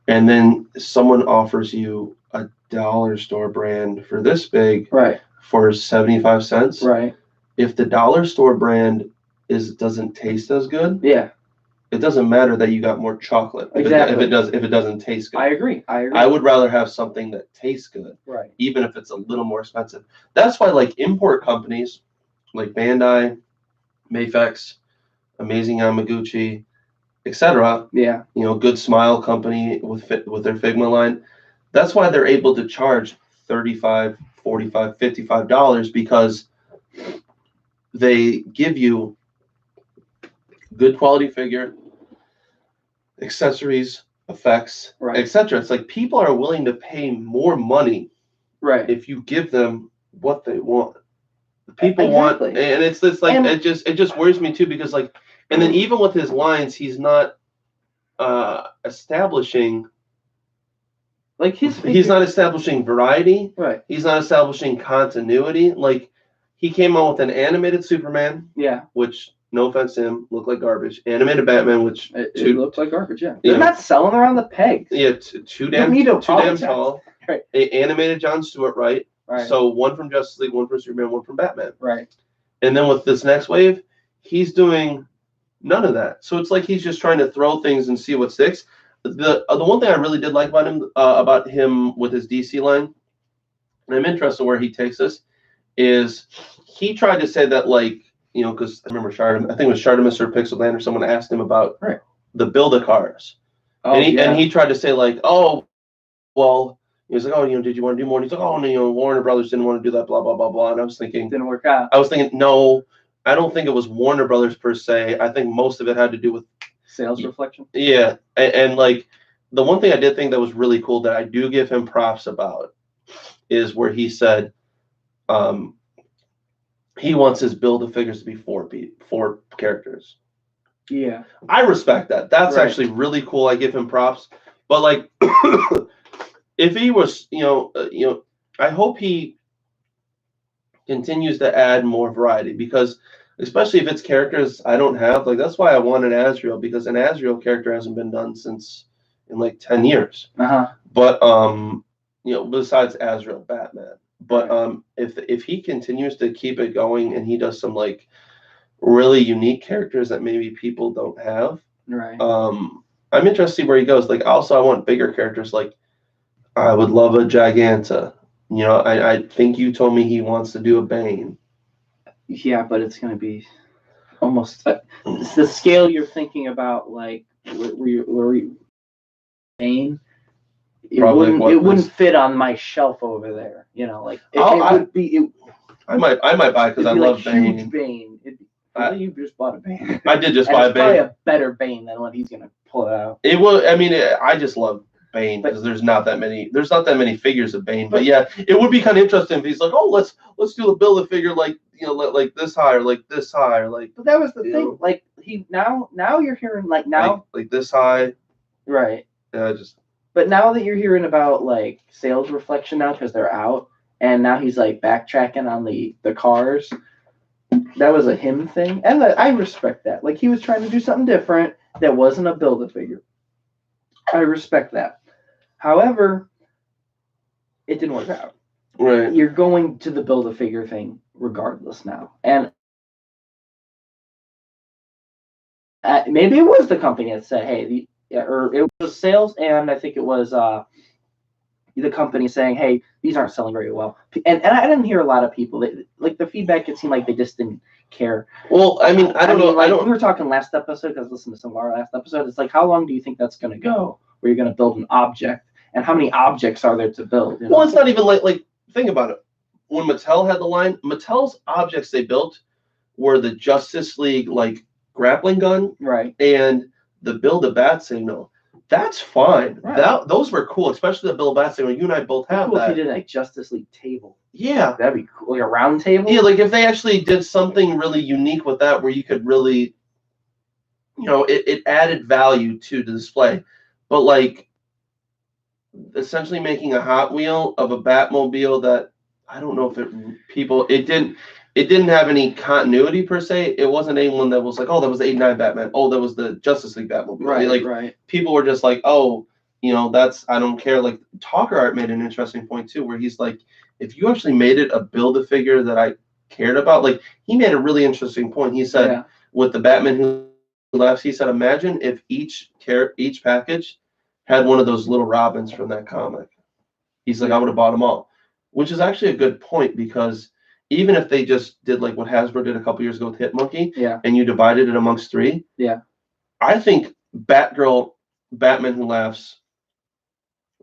And then someone offers you a dollar store brand for this big, right, for 75 cents, right? If the dollar store brand doesn't taste as good, yeah, it doesn't matter that you got more chocolate. Exactly. If it doesn't taste good, I agree. I would rather have something that tastes good, right? Even if it's a little more expensive. That's why like import companies like Bandai, Mafex, Amazing Yamaguchi, etc. Yeah. Good Smile Company with their Figma line. That's why they're able to charge $35, $45, $55 because they give you good quality figure, accessories, effects, right, etc. It's like people are willing to pay more money, right, if you give them what they want. People want, and it's this like, it just worries me too because like, and then even with his lines, he's not establishing like he's not establishing variety, right? He's not establishing continuity. Like he came out with an animated Superman, Yeah. which, no offense to him, looked like garbage. Animated Batman, which it looked like garbage. Yeah, Yeah. they're not selling around the pegs. yeah, too damn tall. Right. Animated John Stewart, right? Right. So one from Justice League, one from Superman, one from Batman. Right. And then with this next wave, he's doing none of that. So it's like he's just trying to throw things and see what sticks. The one thing I really did like about him with his DC line, and I'm interested where he takes this, is he tried to say that, like, you know, because I remember I think it was Shardamus or Pixelland or someone asked him about the Build-A-Cars. Oh, and he tried to say, like, oh, well, he was like, oh, you know, did you want to do more? And he's like, oh, no, you know, Warner Brothers didn't want to do that, blah, blah, blah, blah. And I was thinking, didn't work out. I was thinking, no, I don't think it was Warner Brothers per se. I think most of it had to do with sales reflection. Yeah. And like, the one thing I did think that was really cool that I do give him props about is where he said he wants his Build-A-Figures to be four characters. Yeah. I respect that. That's Right. actually really cool. I give him props. But like, if he was, I hope he continues to add more variety, because especially if it's characters I don't have, like, that's why I want an Azrael, because an Azrael character hasn't been done in like 10 years. But besides Azrael Batman. But if he continues to keep it going and he does some like really unique characters that maybe people don't have, right. I'm interested to see where he goes. Like, also I want bigger characters. Like, I would love a Giganta. You know, I think you told me he wants to do a Bane. Yeah, but it's going to be almost it's the scale you're thinking about, like where Bane. It wouldn't fit on my shelf over there. You know, like it would be. I might buy, because I love Bane. Huge Bane. You just bought a Bane. I did just buy a Bane. Probably a better Bane than what he's gonna pull out. It will. I mean, I just love Bane because there's not that many figures of Bane. But yeah, it would be kind of interesting if he's like, oh, let's do a Build-A-Figure like, you know, like this high or like this high or like. But that was the thing. Know? Like now you're hearing like now like this high. Right. Yeah, But now that you're hearing about like sales reflection now because they're out, and now he's like backtracking on the cars. That was a him thing, and I respect that. Like, he was trying to do something different that wasn't a Build-A-Figure. I respect that. However, it didn't work out. Right. You're going to the Build-A-Figure thing regardless now, and maybe it was the company that said, "Hey," or it was sales, and I think it was the company saying, "Hey, these aren't selling very well," and I didn't hear a lot of people like the feedback. It seemed like they just didn't care. Well, I mean, I don't know. Like, we were talking last episode, because listen to some of our last episode. It's like, how long do you think that's going to go? Where you're going to build an object, and how many objects are there to build? You know? Well, it's not even like think about it. When Mattel had the line, Mattel's objects they built were the Justice League like grappling gun, right, and the Build-A-Bat signal. That's fine. Right. Those were cool, especially the Build-A-Bat signal. You and I both have cool that. If you did like Justice League table. Yeah, that'd be cool. Like a round table. Yeah, like if they actually did something really unique with that, where you could really, you know, it added value to the display. But like, essentially making a Hot Wheel of a Batmobile that I don't know if it didn't have any continuity per se. It wasn't anyone that was like, oh, that was the '89 Batman. Oh, that was the Justice League Batmobile. Right, I mean, like, right. People were just like, oh, you know, I don't care. Like, Talker Art made an interesting point too, where he's like, if you actually made it a Build-A-Figure that I cared about, like, he made a really interesting point. He said, with the Batman Who Laughs, he said, imagine if each package had one of those little Robins from that comic. He's like, I would have bought them all, which is actually a good point, because even if they just did like what Hasbro did a couple years ago with Hitmonkey, and you divided it amongst three, I think Batgirl, Batman Who Laughs,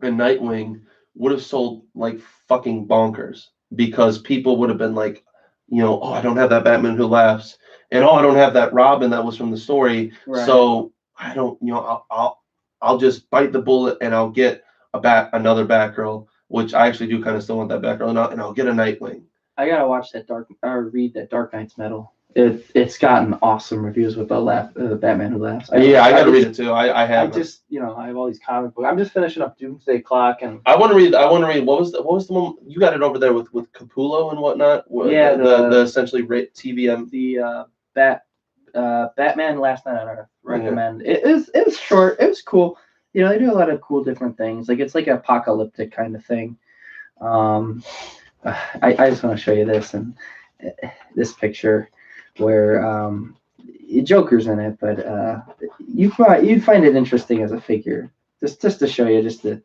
and Nightwing would have sold like fucking bonkers, because people would have been like, you know, oh, I don't have that Batman Who Laughs, and oh, I don't have that Robin that was from the story, so I don't, you know, I'll just bite the bullet and I'll get another Batgirl, which I actually do kind of still want that Batgirl, and I'll get a Nightwing. I gotta watch that read that Dark Knight's Metal. It's gotten awesome reviews with the Batman Who Laughs. I gotta read it too. I have. I have all these comic books. I'm just finishing up Doomsday Clock, and I want to read. What was the one you got it over there with Capullo and whatnot? Yeah, the essentially TVM. The Batman Last Night on Earth. Recommend. Yeah. It was short. It was cool. You know, they do a lot of cool different things. Like it's like an apocalyptic kind of thing. I just want to show you this and this picture where Joker's in it, but you'd find it interesting as a figure. Just to show you, just to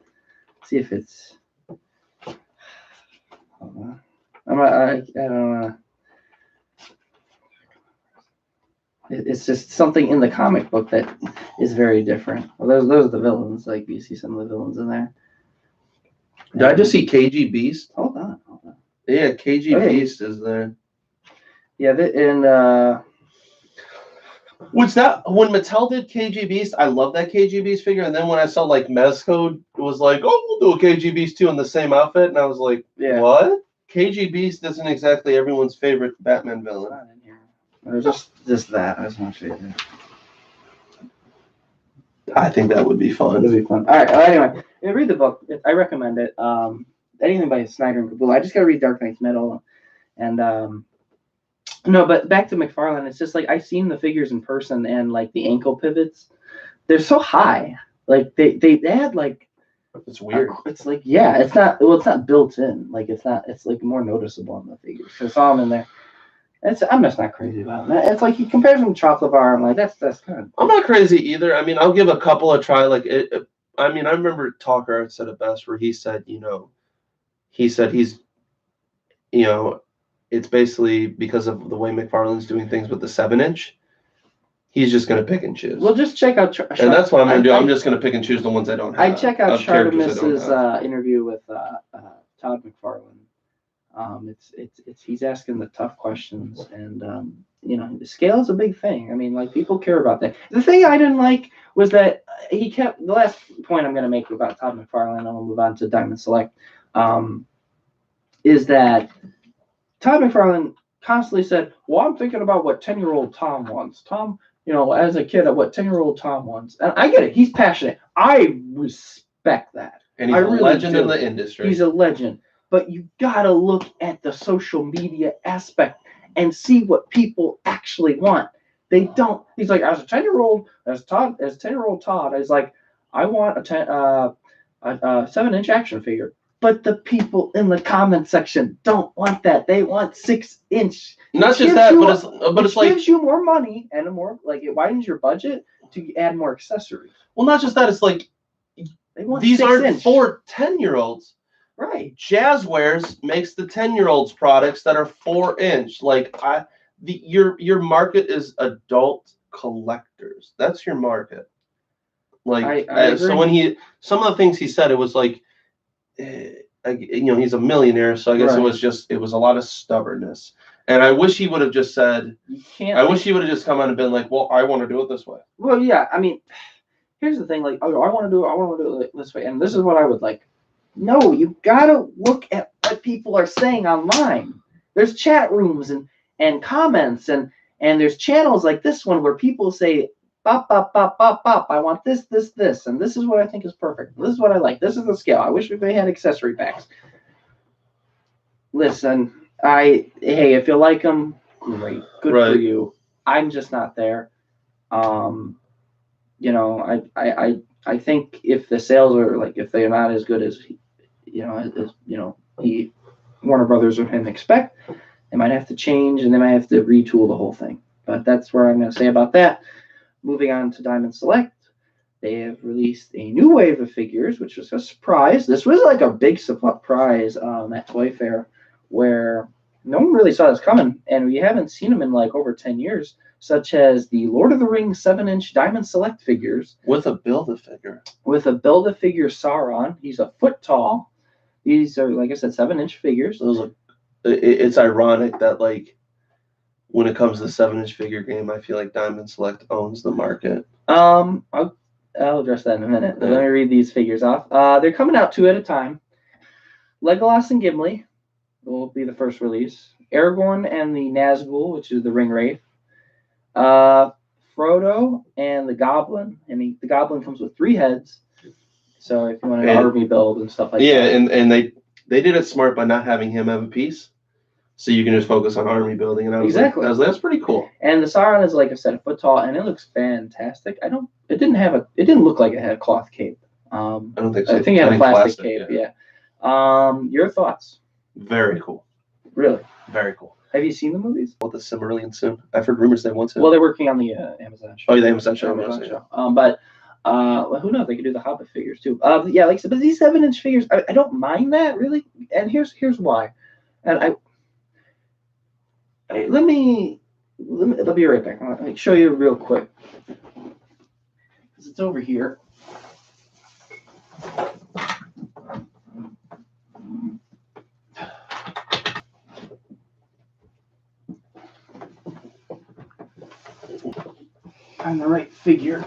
see if it's. I don't know. It's just something in the comic book that is very different. Well, those are the villains. Like you see some of the villains in there. Did I just see KG Beast? Hold on. Yeah, KG Beast is there. Yeah, and which that when Mattel did KG Beast, I love that KG Beast figure. And then when I saw like Mezco was like, oh, we'll do a KG Beast too in the same outfit, and I was like, what? KG Beast isn't exactly everyone's favorite Batman villain. Not in here. Or just that. I just want to show you that. I think that would be fun. It would be fun. All right. Anyway, read the book. I recommend it. Anything by Snyder and Capullo. I just gotta read Dark Knight's Metal, and no, but back to McFarlane. It's just like I've seen the figures in person, and like the ankle pivots, they're so high. Like they had like. It's weird. It's like it's not. Well, it's not built in. Like it's not. It's like more noticeable on the figures. So I saw them in there. I'm just not crazy about it. It's like he compares them to Chocolate Bar. I'm like, that's kind of. I'm not crazy either. I mean, I'll give a couple a try. Like I mean, I remember Talker Art said it best, where he said, he's, it's basically because of the way McFarlane's doing things with the 7-inch. He's just gonna pick and choose. Well, just check out. And that's what I'm gonna do. I'm just gonna pick and choose the ones I don't have. I check out Chartemis's interview with Todd McFarlane. He's asking the tough questions, and the scale is a big thing. I mean, like people care about that. The thing I didn't like was that he kept the last point I'm going to make about Todd McFarlane, and I'll move on to Diamond Select, is that Todd McFarlane constantly said, "Well, I'm thinking about what 10-year-old Tom wants. Tom, as a kid, what 10-year-old Tom wants." And I get it. He's passionate. I respect that. And he's a legend in the industry. He's a legend. But you gotta look at the social media aspect and see what people actually want. They don't. He's like, as 10-year-old Todd, I was like, I want a 7-inch action figure. But the people in the comment section don't want that. They want 6-inch. Not just that, but it's like gives you more money and it widens your budget to add more accessories. Well, not just that. It's like they want these 6-inch. aren't for 10-year-olds. Right. Jazzwares makes the 10-year-olds products that are 4-inch. Like your market is adult collectors. That's your market. Like so when some of the things he said, it was like he's a millionaire, so I guess it was a lot of stubbornness. And I wish he would have just said I wish he would have just come on and been like, well, I want to do it this way. Well, yeah, I mean, here's the thing, like, I want to do it this way, and this is what I would like. No, you gotta look at what people are saying online. There's chat rooms and comments and there's channels like this one where people say, bop, bop, bop, bop, bop, I want this, and this is what I think is perfect. This is what I like. This is the scale. I wish we had accessory packs. Listen, if you like them, great. Good for you. I'm just not there. I think if the sales are like, if they're not as good as Warner Brothers or him expect, they might have to change and they might have to retool the whole thing. But that's what I'm going to say about that. Moving on to Diamond Select, they have released a new wave of figures, which was a surprise. This was like a big surprise at Toy Fair, where no one really saw this coming, and we haven't seen them in like over 10 years, such as the Lord of the Rings 7-inch Diamond Select figures. With a Build-A-Figure. With a Build-A-Figure Sauron. He's a foot tall. These are, like I said, 7-inch figures. It's ironic that, like, when it comes to the 7-inch figure game, I feel like Diamond Select owns the market. I'll address that in a minute. Yeah. Let me read these figures off. They're coming out 2 at a time. Legolas and Gimli will be the first release. Aragorn and the Nazgul, which is the Ring Wraith. Frodo and the Goblin, and the Goblin comes with 3 heads. So if you want an army build and stuff like that. Yeah, and they did it smart by not having him have a piece, so you can just focus on army building. And I was like, that's pretty cool. And the Sauron is, like I said, a foot tall, and it looks fantastic. It didn't look like it had a cloth cape. I don't think so. I think it had a plastic cape. Yeah. Your thoughts? Very cool. Really? Very cool. Have you seen the movies? With the Silmarillion soon. I've heard rumors they want to. Well, they're working on the Amazon show. Oh, the Amazon show. But well, who knows? They could do the Hobbit figures too. Yeah, like I said, but these 7-inch figures, I don't mind that really. And here's why. And let me I'll be right back. I'll show you real quick. Because it's over here. Find the right figure.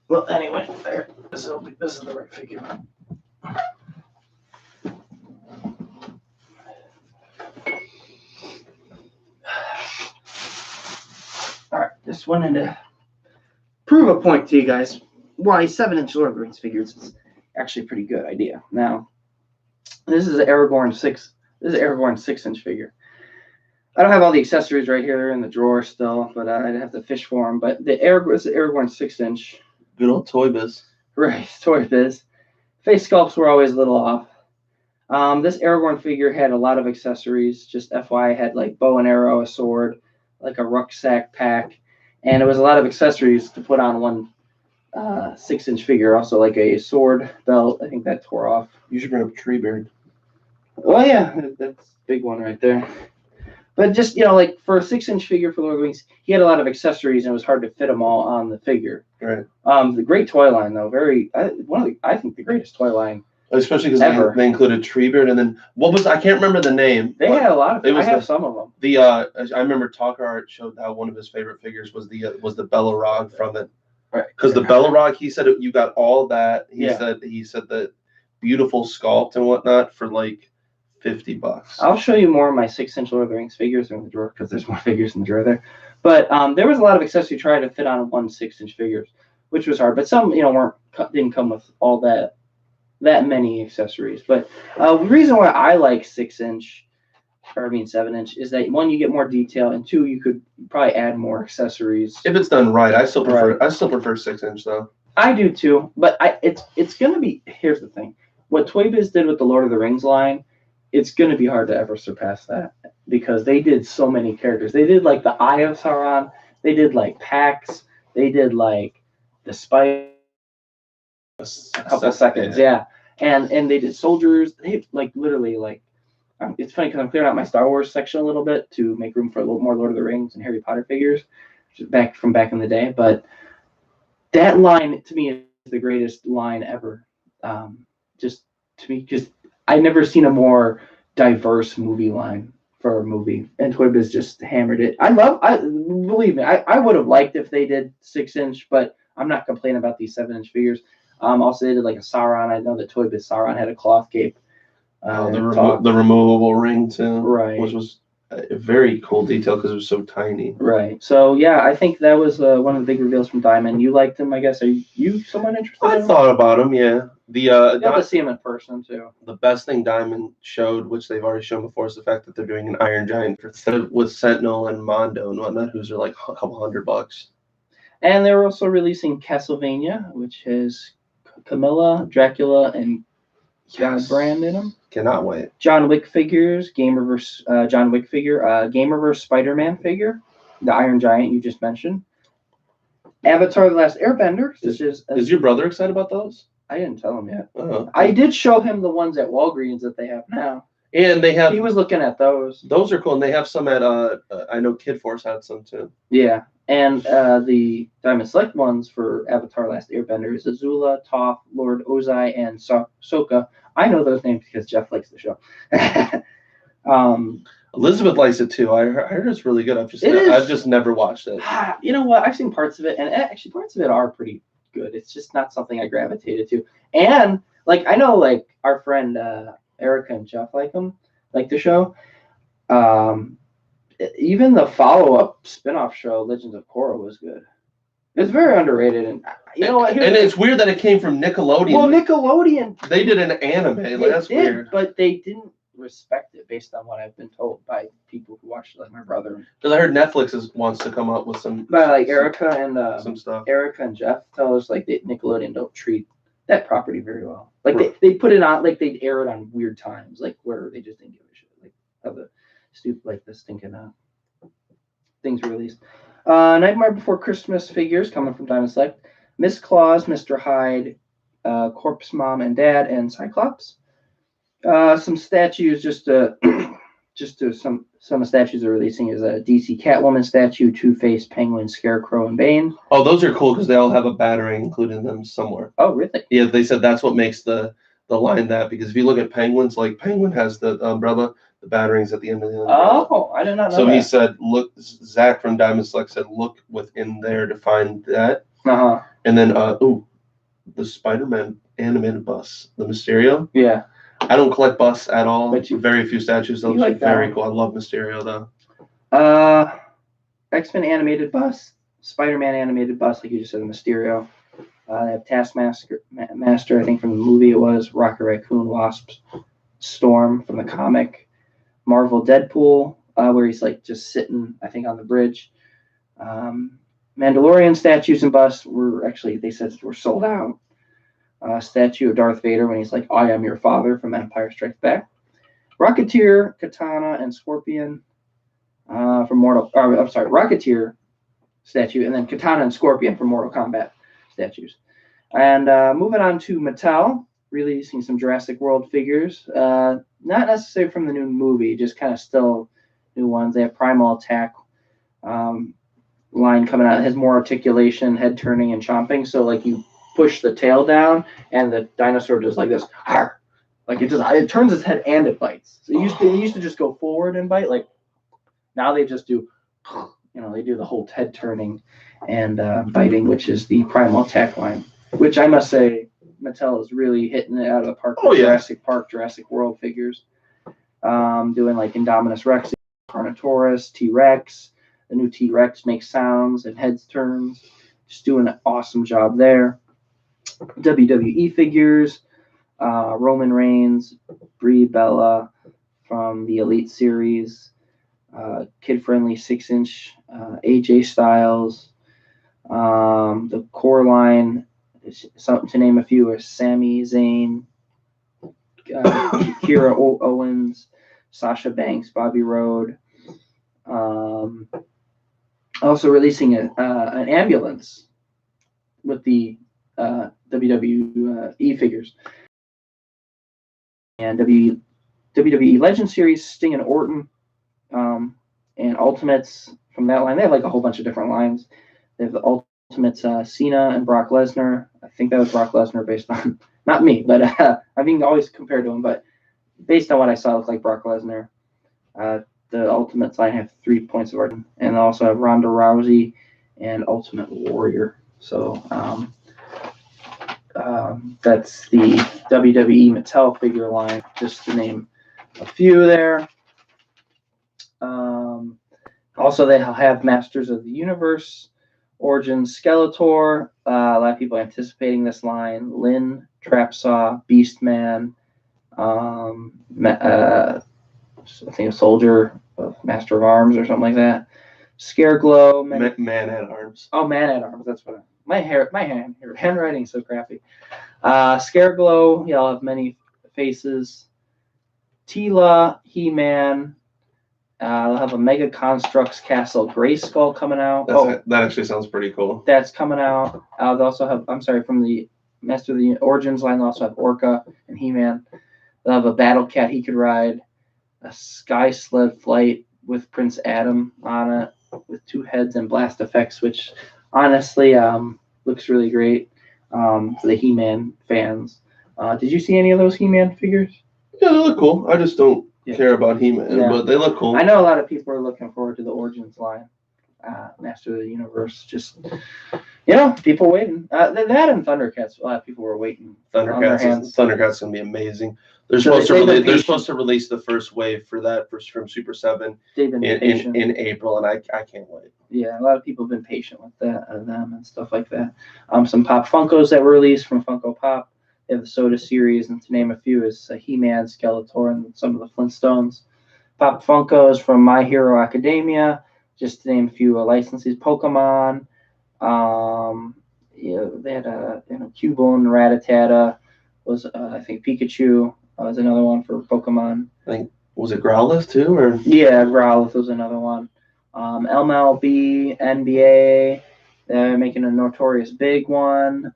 Well, anyway, there. This is the right figure. All right, just wanted to prove a point to you guys why 7-inch Lord of the Rings figures is actually a pretty good idea. Now, this is an Aragorn 6. This is an Aragorn 6-inch figure. I don't have all the accessories right here. They're in the drawer still, but I'd have to fish for them. But this is Aragorn 6-inch. Good old Toy Biz. Right, Toy Biz. Face sculpts were always a little off. This Aragorn figure had a lot of accessories. Just FYI, had like bow and arrow, a sword, like a rucksack pack, and it was a lot of accessories to put on one 6-inch figure. Also, like a sword belt. I think that tore off. You should bring up Treebeard. Oh yeah, that's a big one right there. But just, like for a 6-inch figure for Lord of the Rings, he had a lot of accessories, and it was hard to fit them all on the figure. Right. The great toy line, though, I think the greatest toy line. Especially because they included Treebeard, and then I can't remember the name. They had a lot of. I have some of them. I remember Talker Art showed how one of his favorite figures was the Balrog from it. Right. Because the Balrog, he said you got all that. He said the beautiful sculpt and whatnot for like $50. I'll show you more of my 6-inch Lord of the Rings figures. They're in the drawer because there's more figures in the drawer there. But there was a lot of accessories trying to fit on one 6-inch figures, which was hard. But some, didn't come with all that many accessories. But the reason why I like 6-inch, 7-inch, is that 1, you get more detail, and 2, you could probably add more accessories. If it's done right, I still prefer 6-inch though. I do too, but it's gonna be. Here's the thing: what Toy Biz did with the Lord of the Rings line, it's gonna be hard to ever surpass that because they did so many characters. They did like the Eye of Sauron. They did like Pax. They did like the Spider. A couple seconds, yeah. And they did soldiers. They like literally like. It's funny because I'm clearing out my Star Wars section a little bit to make room for a little more Lord of the Rings and Harry Potter figures, back in the day. But that line to me is the greatest line ever. Just to me, because I've never seen a more diverse movie line for a movie, and Toy Biz just hammered it. Believe me, I would have liked if they did 6-inch, but I'm not complaining about these 7-inch figures. Also, they did like a Sauron. I know that Toy Biz Sauron had a cloth cape. The removable ring too, right? Which was a very cool detail because it was so tiny. Right. So yeah, I think that was one of the big reveals from Diamond. You liked him, I guess. Are you someone interested? I thought about him. Yeah. You have to see him in person too. The best thing Diamond showed, which they've already shown before, is the fact that they're doing an Iron Giant with Sentinel and Mondo and whatnot, who's are like a couple $100. And they're also releasing Castlevania, which has Camilla, Dracula, and Brand in them. Cannot wait. John Wick figures, Gamerverse John Wick figure, Gamerverse Spider-Man figure, the Iron Giant you just mentioned. Avatar: The Last Airbender. Is your brother excited about those? I didn't tell him yet. Oh. I did show him the ones at Walgreens that they have now. And they have. He was looking at those. Those are cool, and they have some at. I know Kid Force had some too. Yeah, and the Diamond Select ones for Avatar: Last Airbender is Azula, Toph, Lord Ozai, and Sokka. I know those names because Jeff likes the show. Elizabeth likes it too. I heard it's really good. I've just never watched it. You know what? I've seen parts of it, and actually parts of it are pretty good. It's just not something I gravitated to. And like I know, like our friend Erica and Jeff like the show. Even the follow-up spin-off show, Legends of Korra, was good. It's very underrated, and you know what? And it's weird that it came from Nickelodeon. Well, Nickelodeon, they did an anime. Like, that's weird. But they didn't respect it, based on what I've been told by people who watched it, like my brother. Because I heard Netflix wants to come up with some. But like Erica and some stuff. Erica and Jeff tell us like Nickelodeon don't treat that property very well. Like they put it on, like they air it on weird times, like where they just didn't give a shit, like how the stupid, like the stinking things released. Nightmare Before Christmas figures coming from Diamond Select. Miss Claus, Mr. Hyde, Corpse Mom and Dad, and Cyclops. Some statues, some statues they're releasing is a DC Catwoman statue, Two-Face, Penguin, Scarecrow, and Bane. Oh, those are cool because they all have a battering included in them somewhere. Oh, really? Yeah, they said that's what makes the line that, because if you look at Penguins, like Penguin has the umbrella, the battering's at the end of the umbrella. Oh, I did not know so that. He said, look, Zach from Diamond Select said, look within there to find that. Uh-huh. And then, the Spider-Man animated bus, the Mysterio. Yeah. I don't collect busts at all. Very few statues. Those are very cool. I love Mysterio, though. X-Men animated bus, Spider-Man animated bus, like you just said, Mysterio. They have Taskmaster, I think from the movie it was, Rocket Raccoon, Wasp, Storm from the comic, Marvel Deadpool, where he's like just sitting, I think, on the bridge. Mandalorian statues and busts were actually, they said, were sold out. Statue of Darth Vader when he's like, I am your father from Empire Strikes Back. Rocketeer, Katana, and Scorpion from Rocketeer statue, and then Katana and Scorpion from Mortal Kombat statues. And moving on to Mattel, releasing some Jurassic World figures. Not necessarily from the new movie, just kind of still new ones. They have Primal Attack line coming out. It has more articulation, head turning, and chomping. So like you push the tail down, and the dinosaur does like this. Like it turns its head and it bites. So it used to just go forward and bite. Like now they just do, they do the whole head turning and biting, which is the Primal Attack line. Which I must say, Mattel is really hitting it out of the park with Jurassic Park, Jurassic World figures. Doing like Indominus Rex, Carnotaurus, T-Rex. The new T-Rex makes sounds and heads turns. Just doing an awesome job there. WWE figures, Roman Reigns, Brie Bella from the Elite Series, kid-friendly 6-inch AJ Styles. The core line, something to name a few, are Sami Zayn, Kira Owens, Sasha Banks, Bobby Roode. Also releasing an ambulance with the WWE figures. And WWE Legend Series, Sting and Orton, and Ultimates from that line. They have like a whole bunch of different lines. They have the Ultimates, Cena and Brock Lesnar. I think that was Brock Lesnar based on, not me, but I mean, always compared to him, but based on what I saw, it looked like Brock Lesnar. The Ultimates line have 3 points of order, and they also have Ronda Rousey and Ultimate Warrior. So that's the WWE Mattel figure line, just to name a few there. Also, they have Masters of the Universe, Origins Skeletor. A lot of people are anticipating this line. Lynn, Trapsaw, Beastman, I think a Soldier, Master of Arms, or something like that. Scareglow, Man at Arms. Oh, Man at Arms. That's what my handwriting is so crappy. Scareglow, y'all have many faces. Tila, He-Man. They'll have a Mega Constructs Castle Grayskull coming out. That actually sounds pretty cool. That's coming out. They also have, from the Master of the Origins line, they also have Orca and He-Man. They'll have a Battle Cat he could ride. A Sky Sled Flight with Prince Adam on it, with 2 heads and blast effects, which honestly looks really great for the He-Man fans. Did you see any of those He-Man figures? Yeah, they look cool. I just don't care about He-Man, but they look cool. I know a lot of people are looking forward to the Origins line, Master of the Universe. Just people waiting. That and Thundercats. A lot of people were waiting. Thundercats gonna be amazing. They're supposed to release the first wave for that from Super 7 in April, and I can't wait. Yeah, a lot of people have been patient with them and stuff like that. Some Pop Funkos that were released from Funko Pop. They have the Soda series, and to name a few is He-Man, Skeletor, and some of the Flintstones. Pop Funkos from My Hero Academia, just to name a few licenses. Pokemon. They had Cubone, Rattata was I think Pikachu was another one for Pokemon. I think was it Growlithe too, or Growlithe was another one. MLB, NBA, they're making a Notorious Big one.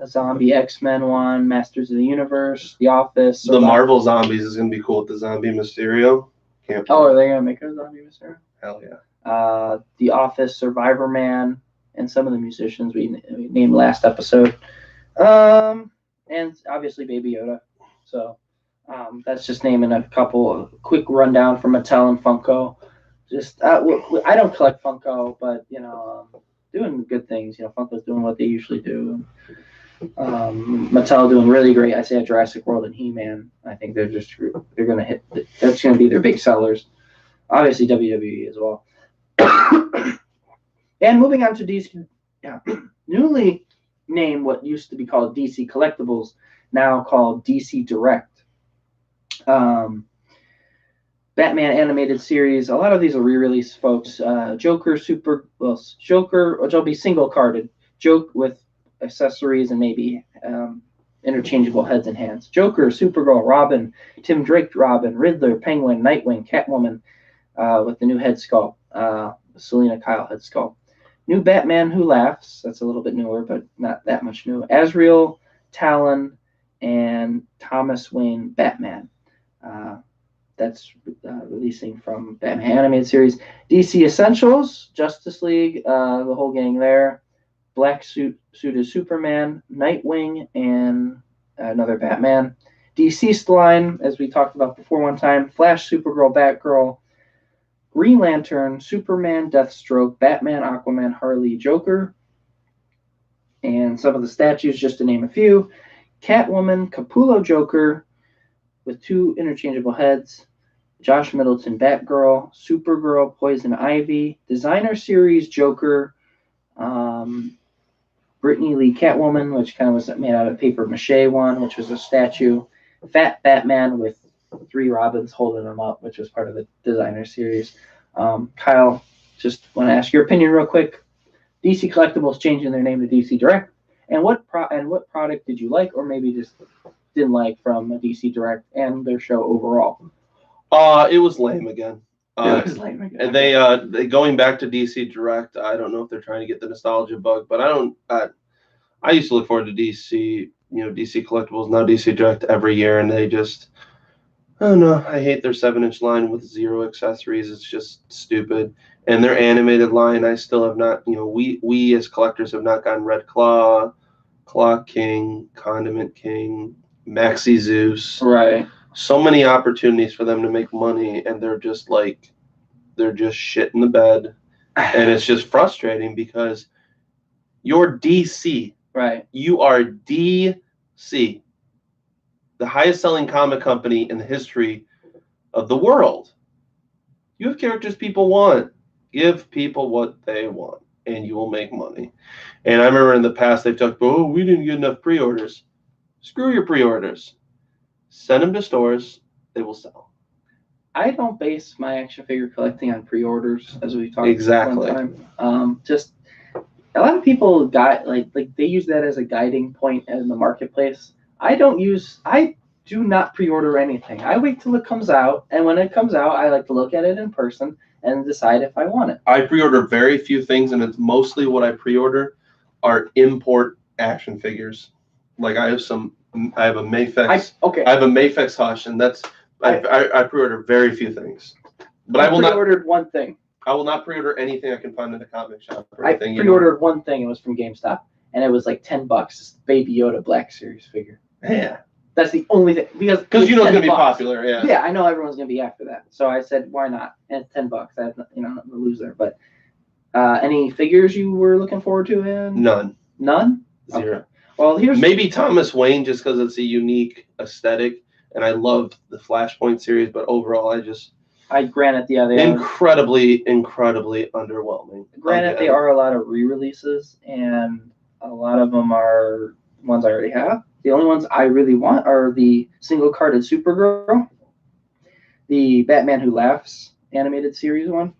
A Zombie X-Men one, Masters of the Universe, The Office. The Marvel Zombies is gonna be cool with the Zombie Mysterio. Are they gonna make a Zombie Mysterio? Hell yeah. The Office, Survivor Man, and some of the musicians we named last episode. And obviously Baby Yoda. So that's just naming a quick rundown from Mattel and Funko. Just I don't collect Funko, but doing good things. Funko's doing what they usually do. Mattel doing really great. I say Jurassic World and He-Man. I think they're gonna hit. That's gonna be their big sellers. Obviously WWE as well. And moving on to DC, newly named what used to be called DC Collectibles, now called DC Direct. Batman animated series. A lot of these will re-release, folks. Joker, which will be single carded. Joke with accessories and maybe interchangeable heads and hands. Joker, Supergirl, Robin, Tim Drake, Robin, Riddler, Penguin, Nightwing, Catwoman, with the new head sculpt, Selena Kyle head sculpt. New Batman Who Laughs. That's a little bit newer, but not that much new. Azrael, Talon, and Thomas Wayne Batman. That's releasing from Batman animated series. DC Essentials, Justice League, the whole gang there. Black Suited Superman, Nightwing, and another Batman. Deceased line, as we talked about before one time. Flash, Supergirl, Batgirl, Green Lantern, Superman, Deathstroke, Batman, Aquaman, Harley, Joker. And some of the statues, just to name a few. Catwoman, Capullo Joker, with 2 interchangeable heads. Josh Middleton, Batgirl, Supergirl, Poison Ivy, Designer Series Joker, Brittany Lee Catwoman, which kind of was made out of paper mache one, which was a statue. Fat Batman with 3 Robins holding him up, which was part of the Designer Series. Kyle, just want to ask your opinion real quick. DC Collectibles changing their name to DC Direct, and what product did you like, or maybe just didn't like from DC Direct and their show overall? It was lame again. And they going back to DC Direct. I don't know if they're trying to get the nostalgia bug, but I used to look forward to DC, DC Collectibles, now DC Direct every year, and they just, I don't know. I hate their 7-inch line with 0 accessories. It's just stupid. And their animated line, I still have not. We as collectors have not gotten Red Claw, Claw King, Condiment King, Maxi Zeus. Right. So many opportunities for them to make money, and they're just shit in the bed, and it's just frustrating because you're DC, right? You are DC, the highest selling comic company in the history of the world. You have characters people want. Give people what they want, and you will make money. And I remember in the past they've talked about, we didn't get enough pre-orders. Screw your pre-orders. Send them to stores. They will sell. I don't base my action figure collecting on pre-orders, as we talked exactly. One time. Just a lot of people got like they use that as a guiding point in the marketplace. I do not pre-order anything. I wait till it comes out, and when it comes out, I like to look at it in person and decide if I want it. I pre-order very few things, and it's mostly what I pre-order are import action figures. Like I have a Mayfix. I have a Mayfix Hush, and that's I pre-order very few things. But I will not pre-ordered one thing. I will not pre-order anything I can find in a comic shop. I pre-ordered one thing. It was from GameStop, and it was like $10. Baby Yoda Black Series figure. Yeah. That's the only thing because you know it's gonna be $10. popular. Yeah. Yeah, I know everyone's gonna be after that. So I said, why not? And it's $10. I have nothing to lose there. But any figures you were looking forward to in? None. None. Zero. Okay. Well, here's maybe Thomas Wayne just because it's a unique aesthetic, and I love the Flashpoint series, but overall, granted, yeah, incredibly underwhelming. Granted, they are a lot of re-releases, and a lot of them are ones I already have. The only ones I really want are the single-carded Supergirl, the Batman Who Laughs animated series one.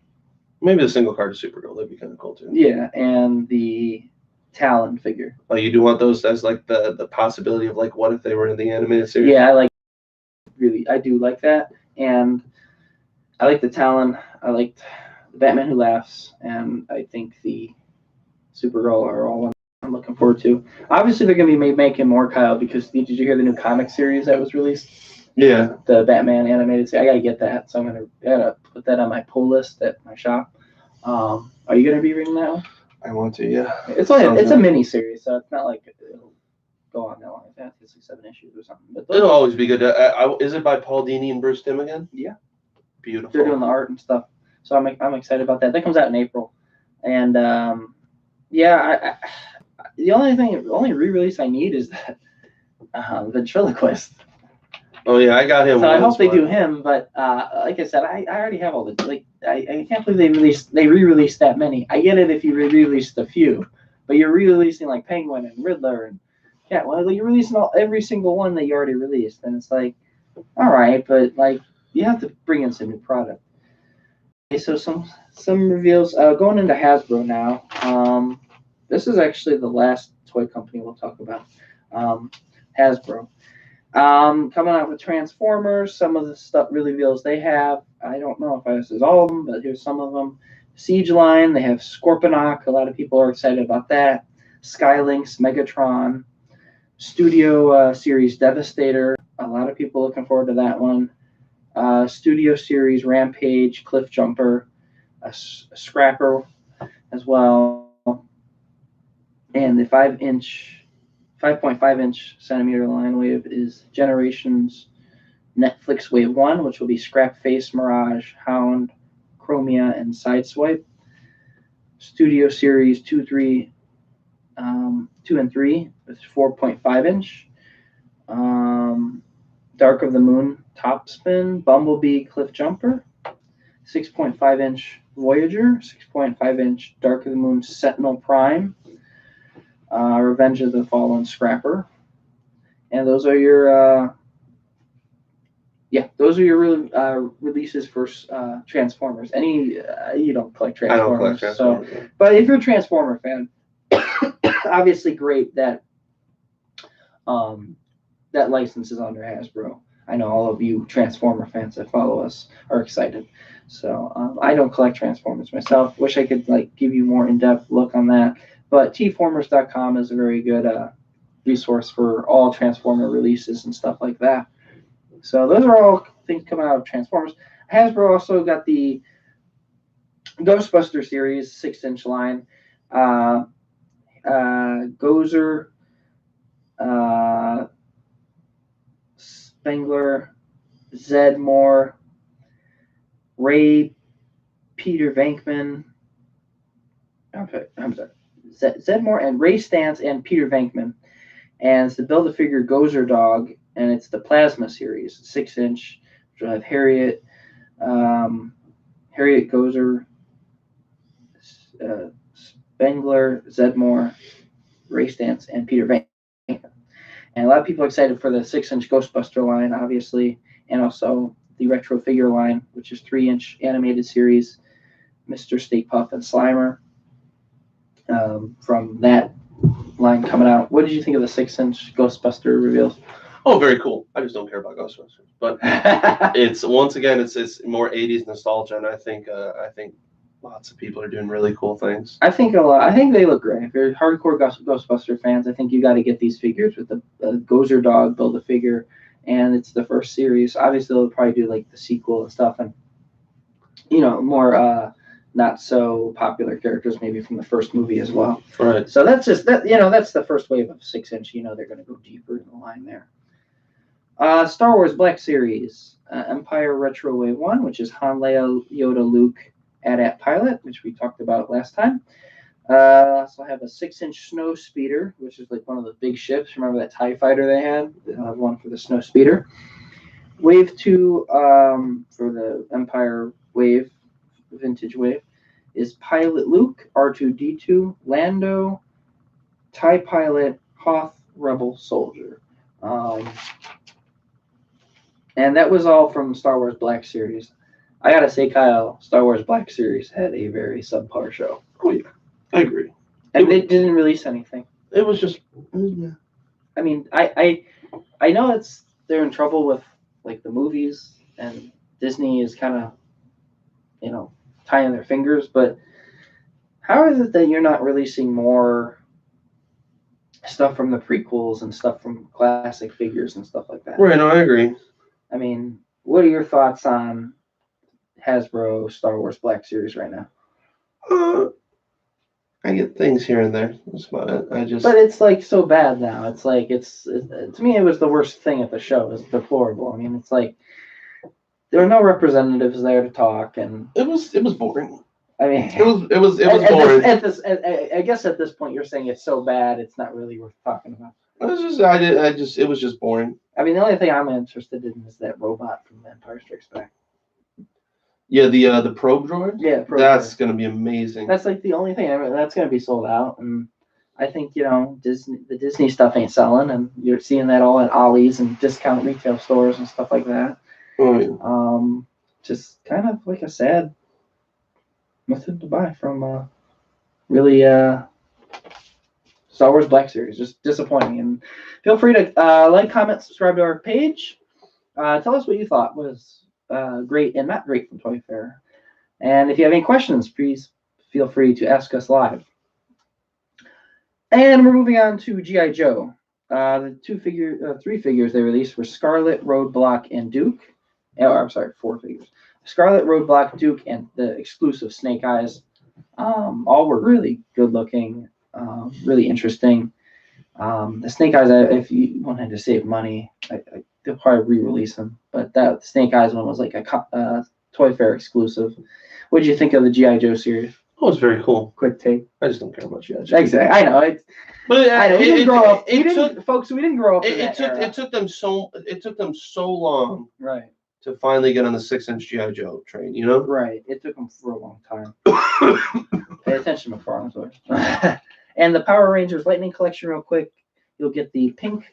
Maybe the single-carded Supergirl, that'd be kind of cool too. Yeah, and the Talon figure. Oh, you do want those as like the possibility of like what if they were in the animated series? Yeah, I do like that, and I like the Talon. I liked the Batman Who Laughs, and I think the Supergirl are all ones I'm looking forward to. Obviously, they're going to be making more, Kyle, because did you hear the new comic series that was released? Yeah. The Batman animated series. I got to get that, so I gotta put that on my pull list at my shop. Are you going to be reading that one? I want to, yeah. It's a mini series, so it's not like it'll go on that long. I think it's like 7 issues or something. But it'll always be good. Is it by Paul Dini and Bruce Timm again? Yeah. Beautiful. They're doing the art and stuff, so I'm excited about that. That comes out in April, and yeah, the only re-release I need is that ventriloquist. Oh yeah, I got him. So I hope they do him, but like I said, I already have all the I can't believe they re-released that many. I get it if you re-released a few, but you're re-releasing like Penguin and Riddler and well, you're releasing every single one that you already released, and it's like, all right, but like you have to bring in some new product. Okay, so some reveals going into Hasbro now. This is actually the last toy company we'll talk about. Hasbro. Coming out with Transformers, some of the stuff reveals they have. I don't know if this is all of them, but here's some of them. Siege line, they have Scorponok. A lot of people are excited about that. Skylynx, Megatron, Studio Series Devastator. A lot of people looking forward to that one. Studio Series Rampage, Cliff Jumper, a Scrapper as well, and the 5.5 centimeter line wave is Generations Netflix Wave 1, which will be Scrap Face, Mirage, Hound, Chromia, and Sideswipe. Studio Series 2 and 3 with 4.5 inch. Dark of the Moon Top Spin, Bumblebee Cliff Jumper, 6.5 inch Voyager, 6.5 inch Dark of the Moon Sentinel Prime, Revenge of the Fallen Scrapper, and those are your releases for Transformers. You don't collect Transformers, I don't collect Transformers. So, but if you're a Transformer fan, obviously great that that license is under Hasbro. I know all of you Transformer fans that follow us are excited. So I don't collect Transformers myself. Wish I could give you more in-depth look on that. But tformers.com is a very good resource for all Transformer releases and stuff like that. So those are all things coming out of Transformers. Hasbro also got the Ghostbuster series 6-inch line. Gozer, Spengler, Zedmore, Ray, Peter Venkman. I'm sorry. Zedmore and Ray Stantz and Peter Venkman. And it's the Build-A-Figure Gozer dog, and it's the Plasma series, 6-inch, which will have Harriet Gozer, Spengler, Zedmore, Ray Stantz, and Peter Venkman. And a lot of people are excited for the 6-inch Ghostbuster line, obviously, and also the retro figure line, which is 3-inch animated series, Mr. Stay Puft and Slimer. From that line coming out, what did you think of the 6-inch Ghostbuster reveals? Oh, very cool. I just don't care about Ghostbusters, but it's once again it's more 80s nostalgia, and I think lots of people are doing really cool things. I think they look great. If you're hardcore Ghostbuster fans, I think you got to get these figures with the Gozer dog Build-A-Figure, and it's the first series. Obviously, they'll probably do the sequel and stuff, and more not so popular characters maybe from the first movie as well. Right. So that's just that. That's the first wave of 6-inch. They're going to go deeper in the line there. Star Wars Black Series, Empire Retro Wave 1, which is Han, Leia, Yoda, Luke, AT-AT Pilot, which we talked about last time. So I have a 6-inch snow speeder, which is like one of the big ships. Remember that TIE fighter they had? I have one for the snow speeder. Wave 2 for the Empire Wave, Vintage Wave, is Pilot Luke, R2-D2, Lando, TIE Pilot, Hoth, Rebel Soldier. And that was all from Star Wars Black Series. I gotta say, Kyle, Star Wars Black Series had a very subpar show. Oh yeah, I agree. And they didn't release anything. It was just. Yeah. I mean, I know they're in trouble with like the movies, and Disney is kind of, tying their fingers. But how is it that you're not releasing more stuff from the prequels and stuff from classic figures and stuff like that? Right. No, I agree. I mean, what are your thoughts on Hasbro Star Wars Black Series right now? I get things here and there. That's about it. But it's like so bad now. It's like to me it was the worst thing at the show. It's deplorable. I mean, it's like there were no representatives there to talk, and it was boring. I mean, it was boring. I guess at this point you're saying it's so bad it's not really worth talking about. It was just boring. I mean, the only thing I'm interested in is that robot from Empire Strikes Back. Yeah, the probe droid. Yeah, that's gonna be amazing. That's like the only thing. I mean, that's gonna be sold out, and I think the Disney stuff ain't selling, and you're seeing that all at Ollie's and discount retail stores and stuff like that. Oh, yeah. Just kind of like a sad nothing to buy from really Star Wars Black Series. Just disappointing. And feel free to like, comment, subscribe to our page. Tell us what you thought was great and not great from Toy Fair. And if you have any questions, please feel free to ask us live. And we're moving on to G.I. Joe. The three figures they released were Scarlet, Roadblock, and Duke. Oh, I'm sorry, 4 figures. Scarlet, Roadblock, Duke, and the exclusive Snake Eyes. All were really good looking, really interesting. The Snake Eyes, if you wanted to save money, they'll probably re-release them. But that Snake Eyes one was like a Toy Fair exclusive. What did you think of the G.I. Joe series? Oh, it's very cool. Quick take. I just don't care about G.I. Joe. Exactly. I know. I know. We didn't grow up. We didn't grow up. It took them so long. Right. To finally get on the 6-inch G.I. Joe train, Right. It took them for a long time. Pay attention, McFarlane's voice. And the Power Rangers Lightning Collection, real quick. You'll get the pink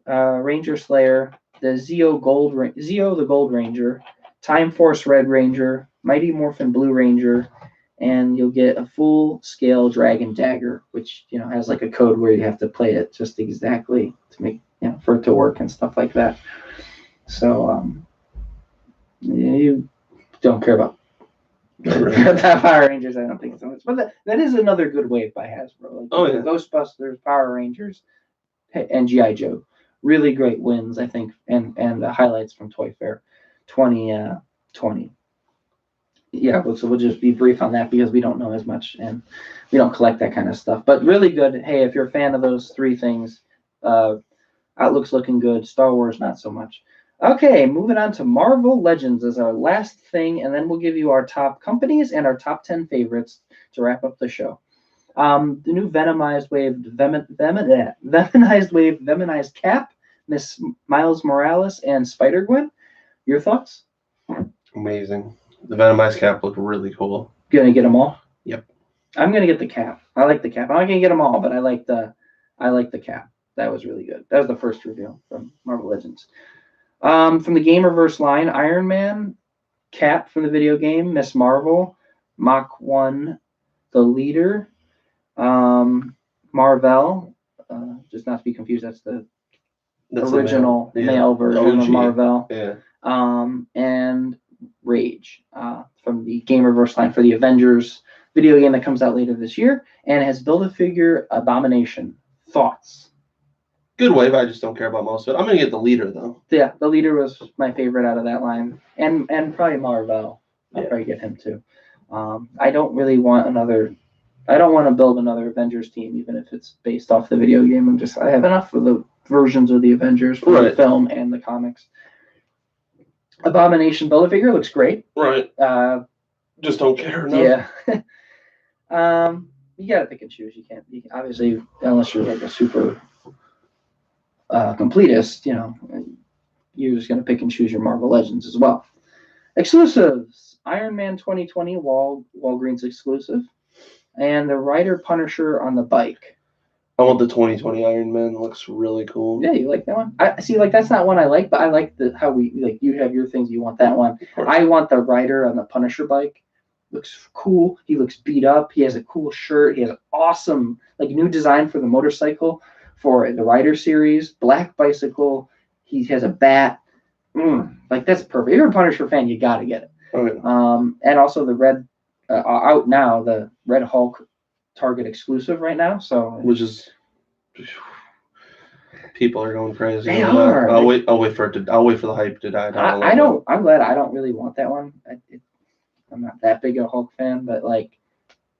Ranger Slayer, the Zeo the Gold Ranger, Time Force Red Ranger, Mighty Morphin Blue Ranger, and you'll get a full-scale Dragon Dagger, which has like a code where you have to play it just exactly to make for it to work and stuff like that. So you don't care about the Power Rangers, I don't think so much. But that is another good wave by Hasbro. Like, yeah. Ghostbusters, Power Rangers, and G.I. Joe. Really great wins, I think, and highlights from Toy Fair 2020. Yeah, so we'll just be brief on that because we don't know as much and we don't collect that kind of stuff. But really good. Hey, if you're a fan of those 3 things, Outlook's looking good. Star Wars, not so much. Okay, moving on to Marvel Legends as our last thing, and then we'll give you our top companies and our top 10 favorites to wrap up the show. The new Venomized Venomized Cap, Miss Miles Morales, and Spider-Gwen. Your thoughts? Amazing. The Venomized Cap looked really cool. Gonna get them all? Yep. I'm gonna get the cap. I like the cap. I'm not gonna get them all, but I like the cap. That was really good. That was the first reveal from Marvel Legends. From the Gamerverse line, Iron Man, Cap from the video game, Miss Marvel, Mach 1, the Leader, Marvel, just not to be confused, that's the original male version of Marvel. Yeah. And Rage from the Gamerverse line for the Avengers video game that comes out later this year, and has Build-A-Figure Abomination. Thoughts? Good wave. I just don't care about most of it. I'm gonna get the Leader though. Yeah, the Leader was my favorite out of that line, and probably Marvel. I'll probably get him too. I don't really want another. I don't want to build another Avengers team, even if it's based off the video game. I have enough of the versions of the Avengers from the Right. film and the comics. Abomination Build-A-Figure looks great. Right. Just don't care enough. Yeah. You gotta pick and choose. You can't obviously, unless you're like a super completist, you're just gonna pick and choose your Marvel Legends as well. Exclusives: Iron Man 2020 Walgreens exclusive, and the Rider Punisher on the bike. I want the 2020 Iron Man. It looks really cool. Yeah, you like that one? I see. Like, that's not one I like, but I like how we like. You have your things. You want that one. I want the Rider on the Punisher bike. Looks cool. He looks beat up. He has a cool shirt. He has an awesome new design for the motorcycle for the Rider series. Black bicycle. He has a bat. That's perfect. If you're a Punisher fan, you gotta get it. Okay. And also the red out now, the Red Hulk Target exclusive right now. So which is, people are going crazy. They are. I'll wait for the hype to die down. I'm glad I don't really want that one. I'm not that big a Hulk fan, but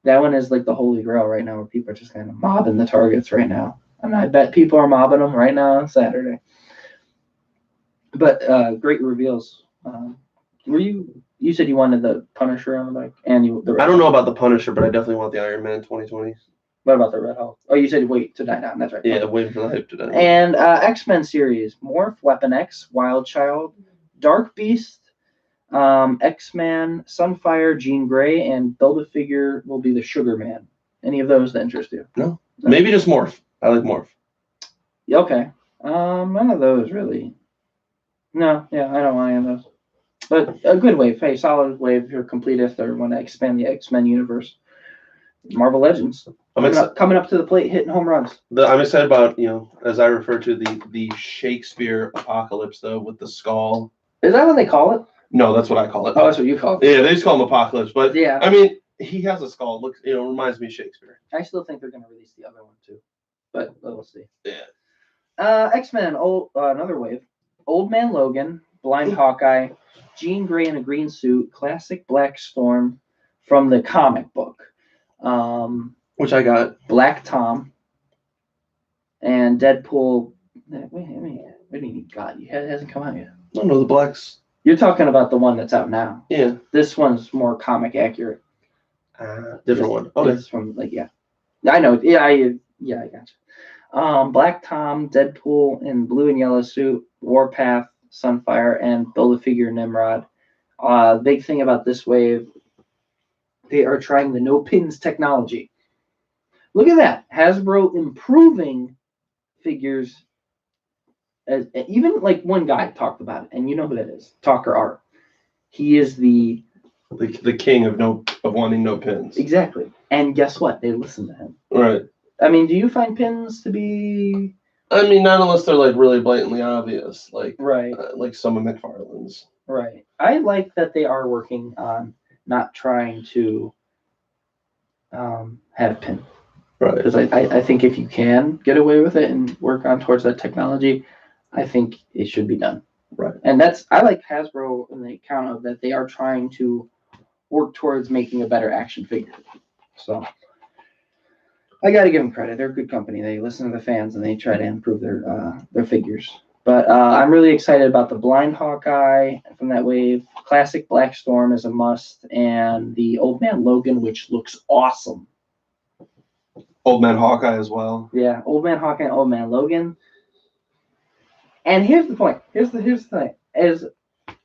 that one is like the holy grail right now, where people are just kind of mobbing the Targets right now. And I bet people are mobbing them right now on Saturday. But great reveals. You said you wanted the Punisher on the bike, and I don't know about the Punisher, but I definitely want the Iron Man 2020. What about the Red Hulk? Oh, you said wait to die down. That's right. Yeah, waiting for the hype to die. And X-Men series: Morph, Weapon X, Wild Child, Dark Beast, X-Man, Sunfire, Jean Grey, and Build-A-Figure will be the Sugar Man. Any of those that interest you? No. Maybe just Morph. I like Morph. Okay. None of those really. No, yeah, I don't want any of those. But a good wave. Hey, solid wave if you're completist or want to expand the X-Men universe. Marvel Legends. Coming up to the plate, hitting home runs. I'm excited about, as I refer to the Shakespeare apocalypse, though, with the skull. Is that what they call it? No, that's what I call it. Oh, that's what you call it. Yeah, they just call him apocalypse. But yeah, I mean, he has a skull. Looks, reminds me of Shakespeare. I still think they're going to release the other one too, but we'll see. Yeah. X-Men. Another wave. Old Man Logan, Blind Hawkeye, Jean Grey in a green suit, classic Black Storm from the comic book. Which I got. Black Tom and Deadpool. What do you mean got? It hasn't come out yet. No, the Blacks. You're talking about the one that's out now. Yeah. This one's more comic accurate. Different one. Okay. It's from I know. Yeah, I got you. Black Tom, Deadpool in blue and yellow suit, Warpath, Sunfire, and Build-A-Figure Nimrod. Big thing about this wave, they are trying the no pins technology. Look at that. Hasbro improving figures. Even one guy talked about it, and you know who that is. Talker Art. He is the king of wanting no pins. Exactly. And guess what? They listen to him. Right. I mean, do you find pins to be? I mean, not unless they're really blatantly obvious, right, like some of McFarlane's. Right. I like that they are working on not trying to have a pin. Right. Because I think if you can get away with it and work on towards that technology, I think it should be done. Right. And I like Hasbro in the account of that they are trying to work towards making a better action figure. So I got to give them credit. They're a good company. They listen to the fans and they try to improve their figures. But I'm really excited about the Blind Hawkeye from that wave. Classic Black Storm is a must, and the Old Man Logan, which looks awesome. Old Man Hawkeye as well. Yeah, Old Man Hawkeye and Old Man Logan. And here's the point. Here's the thing. Is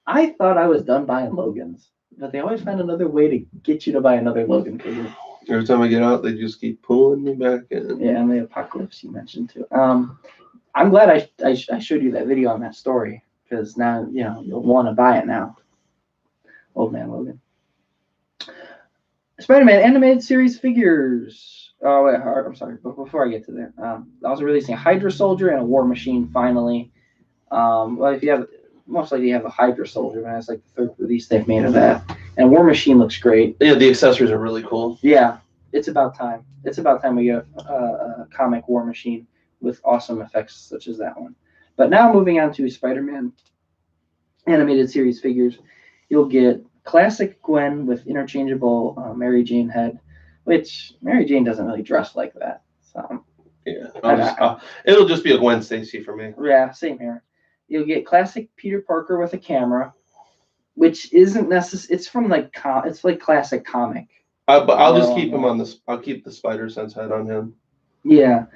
I thought I was done buying Logans, but they always find another way to get you to buy another Logan figure. Every time I get out, they just keep pulling me back in. Yeah, and the apocalypse you mentioned too. I'm glad I showed you that video on that story, because now you'll want to buy it now. Old Man Logan. Spider-Man animated series figures. Oh wait, I'm sorry. But before I get to there, also releasing a Hydra Soldier and a War Machine finally. Well, if you have, most likely you have a Hydra Soldier, man. It's like the third release they've made of that. And War Machine looks great. Yeah, the accessories are really cool. Yeah, it's about time. It's about time we get a comic War Machine with awesome effects such as that one. But now moving on to Spider-Man animated series figures, you'll get classic Gwen with interchangeable Mary Jane head, which Mary Jane doesn't really dress like that. So Yeah, it'll just be a Gwen Stacy for me. Yeah, same here. You'll get classic Peter Parker with a camera, which isn't necessary. It's from like it's like classic comic. But I'll just keep him on this. I'll keep the Spider Sense head on him. Yeah,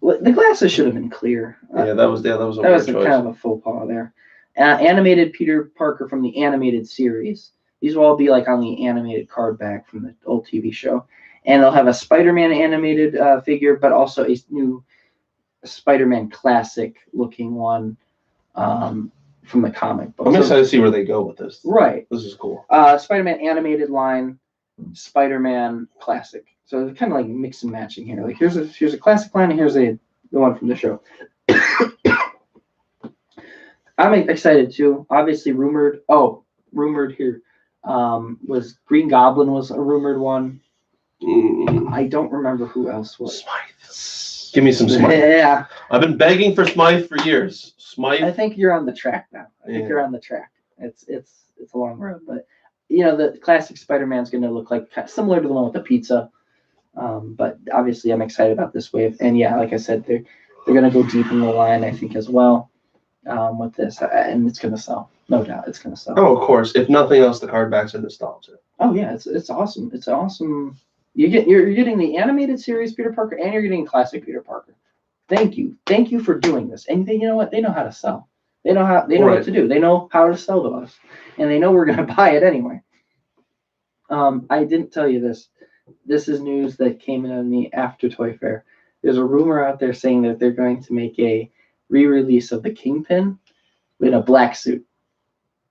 the glasses should have been clear. Yeah, that was a weird choice. Kind of a faux pas there. Animated Peter Parker from the animated series. These will all be like on the animated card back from the old TV show, and they'll have a Spider-Man animated figure, but also a new Spider-Man classic looking one from the comic book. I'm excited to see where they go with this. Right. This is cool. Spider-Man animated line, Spider-Man classic. So it's kind of like mix and matching here. Like here's a classic line, and here's the one from the show. I'm excited too. Obviously rumored here was Green Goblin was a rumored one. I don't remember who else was. Smythe. Give me some Smythe. Yeah. I've been begging for Smythe for years. Smythe. I think you're on the track now. I think you're on the track. It's a long road, but you know the classic Spider-Man's going to look like similar to the one with the pizza. But obviously I'm excited about this wave, and yeah, like I said, they're going to go deep in the line, I think, as well with this, and it's going to sell, no doubt. It's going to sell. Oh, of course. If nothing else, the card backs are nostalgia. Oh yeah, it's awesome. It's awesome. You're getting the animated series Peter Parker, and you're getting classic Peter Parker. Thank you for doing this. And you know what? They know how to sell. They know what to do. They know how to sell to us, and they know we're going to buy it anyway. I didn't tell you this. This is news that came in on me after Toy Fair. There's a rumor out there saying that they're going to make a re-release of the Kingpin in a black suit.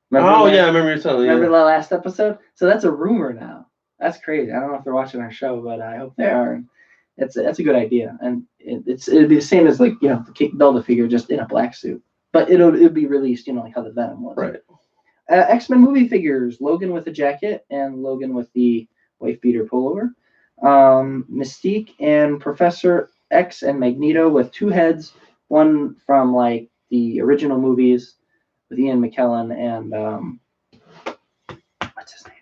Remember I remember you telling me. Remember the last episode? So that's a rumor now. That's crazy. I don't know if they're watching our show, but I hope they are. That's a good idea, and it'd be the same as like the Build-A-Figure just in a black suit, but it'll be released like how the Venom was. Right. X-Men movie figures: Logan with a jacket and Logan with the wife beater pullover. Mystique and Professor X and Magneto with two heads, one from like the original movies with Ian McKellen and what's his name?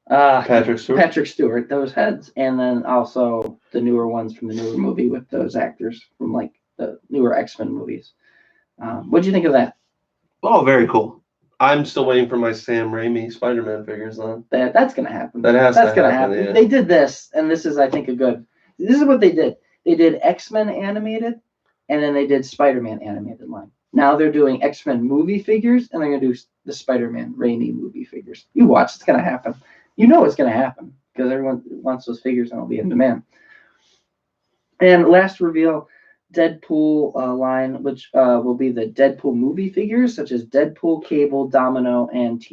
Patrick Stewart, those heads, and then also the newer ones from the newer movie with those actors from like the newer X-Men movies. What do you think of that? Oh, very cool. I'm still waiting for my Sam Raimi Spider-Man figures on. That's gonna happen. That's gonna happen. Yeah. They did this, and this is, I think, this is what they did. They did X-Men animated, and then they did Spider-Man animated line. Now they're doing X-Men movie figures, and they're gonna do the Spider-Man Raimi movie figures. You watch, it's gonna happen. You know it's gonna happen because everyone wants those figures, and it'll be in demand. And last reveal, Deadpool line, which will be the Deadpool movie figures, such as Deadpool, Cable, Domino, and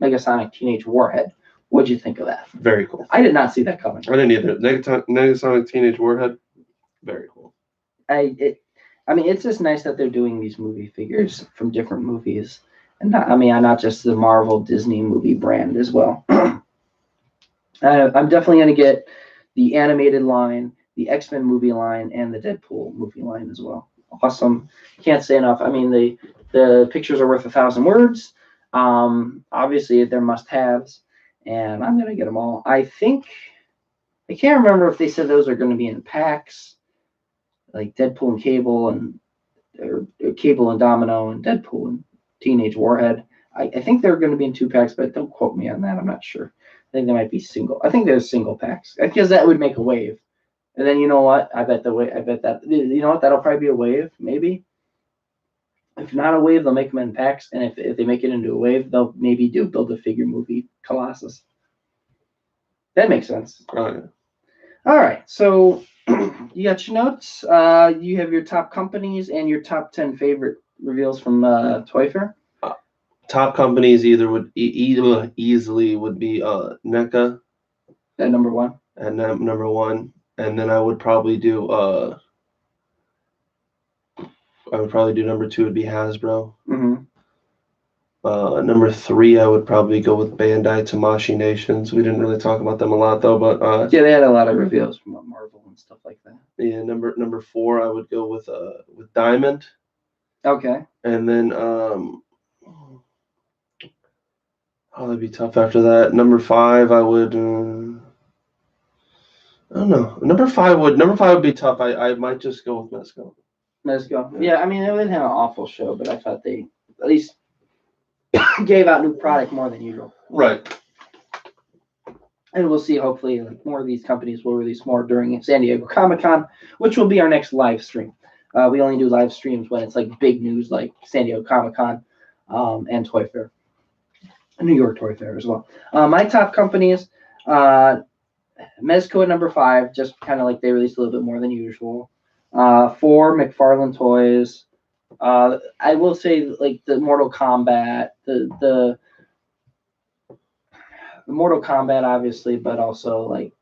Megasonic Teenage Warhead. What'd you think of that? Very cool. I did not see that coming. I didn't either. Megasonic Teenage Warhead. Very cool. I mean, it's just nice that they're doing these movie figures from different movies, and not just the Marvel Disney movie brand as well. I'm definitely going to get the animated line, the X-Men movie line, and the Deadpool movie line as well. Awesome. Can't say enough. I mean, the pictures are worth 1,000 words. Obviously, they're must-haves, and I'm going to get them all. I can't remember if they said those are going to be in packs, like Deadpool and Cable, or Cable and Domino, and Deadpool and Teenage Warhead. I think they're going to be in 2 packs, but don't quote me on that. I'm not sure. I think they might be single. I think they're single packs because that would make a wave. And then you know what? I bet that you know what? That'll probably be a wave, maybe. If not a wave, they'll make them in packs, and if they make it into a wave, they'll maybe Build-A-Figure movie Colossus. That makes sense. Oh, yeah. All right, so you got your notes. You have your top companies and your top 10 favorite reveals from Toy Fair. Top companies easily would be NECA. At number 1. And number 1. And then I would probably do number 2 would be Hasbro. Mm-hmm. Number 3 I would probably go with Bandai Tamashii Nations. We didn't really talk about them a lot though, but yeah, they had a lot of reveals from Marvel and stuff like that. Yeah, number 4 I would go with Diamond. Okay. And then that'd be tough after that. Number 5 I would I don't know. Number five would be tough. I might just go with Mezco. Let's go. Yeah, I mean, they didn't have an awful show, but I thought they at least gave out new product more than usual. Right. And we'll see, hopefully, like, more of these companies will release more during San Diego Comic-Con, which will be our next live stream. We only do live streams when it's like big news like San Diego Comic-Con and Toy Fair. New York Toy Fair as well. My top companies, Mezco at number 5, just kind of like they released a little bit more than usual. 4, McFarlane Toys. I will say like the Mortal Kombat, the Mortal Kombat obviously, but also like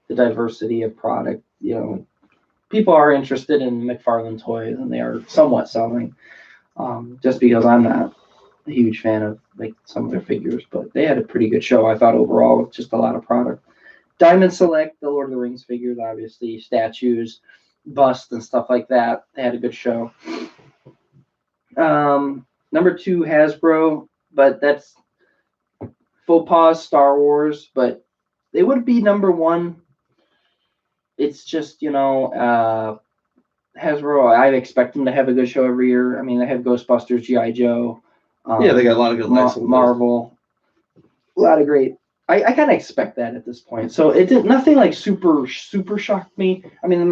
the diversity of product. You know, people are interested in McFarlane Toys, and they are somewhat selling. Just because I'm not a huge fan of like some of their figures, but they had a pretty good show, I thought, overall, with just a lot of product. Diamond Select, the Lord of the Rings figures, obviously, statues, busts, and stuff like that. They had a good show. Number 2, Hasbro, but that's faux pas Star Wars, but they would be number 1. It's just, Hasbro, I expect them to have a good show every year. I mean, they have Ghostbusters, G.I. Joe. Yeah, they got a lot of good licenses. Marvel. A lot of great. I kind of expect that at this point. So it did nothing like super shocked me. I mean,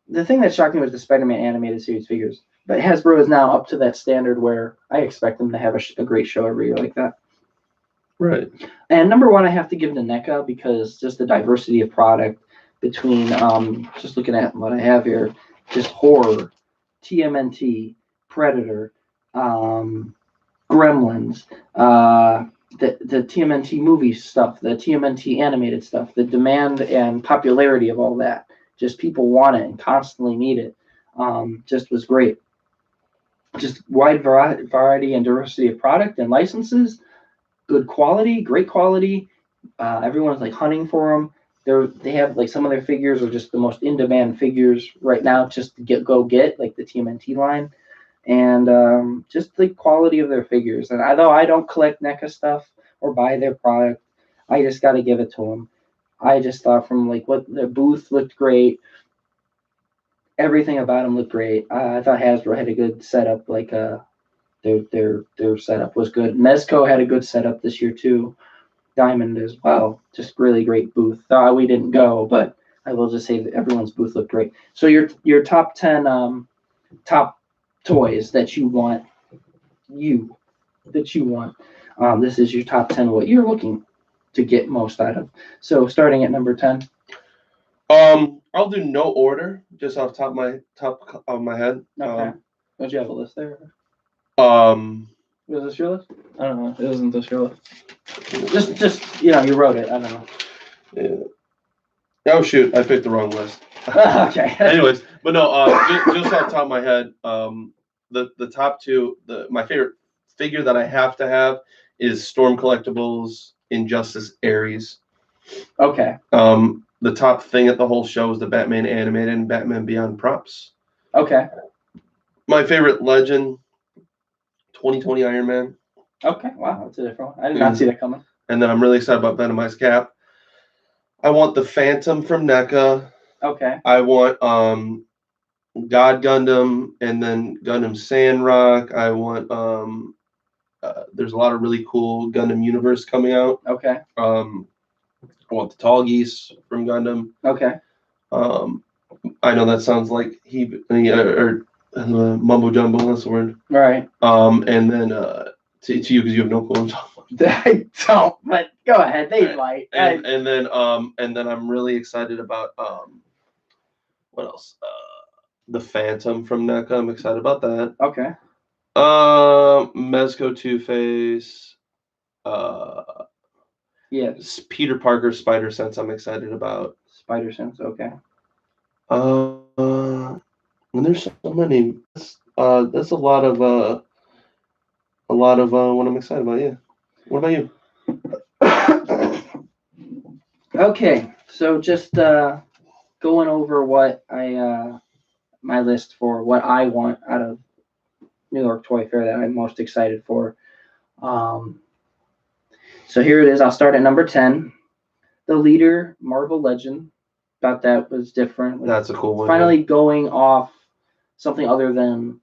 the thing that shocked me was the Spider-Man animated series figures. But Hasbro is now up to that standard where I expect them to have a great show every year like that. Right. And number 1, I have to give to NECA because just the diversity of product between, just looking at what I have here, just horror, TMNT, Predator, Gremlins, the TMNT movie stuff, the TMNT animated stuff, the demand and popularity of all that. Just people want it and constantly need it. Just was great. Just wide variety and diversity of product and licenses. Good quality, great quality. Everyone's like hunting for them. They have like some of their figures are just the most in-demand figures right now, just to get like the TMNT line, and just the quality of their figures. And although I don't collect NECA stuff or buy their product, I just got to give it to them. I just thought from like what their booth looked great. Everything about them looked great. I thought Hasbro had a good setup. Like their setup was good. Mezco had a good setup this year too. Diamond as well. Just really great booth. We didn't go, but I will just say that everyone's booth looked great. So your top 10 top toys that you want. This is your top 10 what you're looking to get most out of. So starting at number 10. I'll do no order, just off top of my head. Okay. Don't you have a list there? Was this your list? I don't know. It wasn't this your list. Just you wrote it. I don't know. Yeah. Oh shoot, I picked the wrong list. Okay. Anyways, but no, just off the top of my head, the top 2, my favorite figure that I have to have is Storm Collectibles Injustice Ares. Okay. The top thing at the whole show is the Batman animated and Batman Beyond props. Okay. My favorite Legend, 2020 Iron Man. Okay, wow, that's a different one. I did not see that coming. And then I'm really excited about Venomized Cap. I want the Phantom from NECA. Okay. I want God Gundam and then Gundam Sandrock. I want there's a lot of really cool Gundam Universe coming out. Okay. I want the Tall Geese from Gundam. Okay. I know that sounds like or mumbo jumbo. That's the word. Right. And then to you because you have no clue. I don't, but go ahead. They might. And then I'm really excited about what else? The Phantom from NECA. I'm excited about that. Okay. Mezco Two-Face. Yes. Peter Parker Spider Sense. I'm excited about. Spider Sense. Okay. And there's so many. That's a lot of what I'm excited about. Yeah. What about you? Okay, so just going over what my list for what I want out of New York Toy Fair that I'm most excited for. So here it is. I'll start at number 10. The Leader, Marvel Legend. Thought that was different. That's a cool one. Finally going off something other than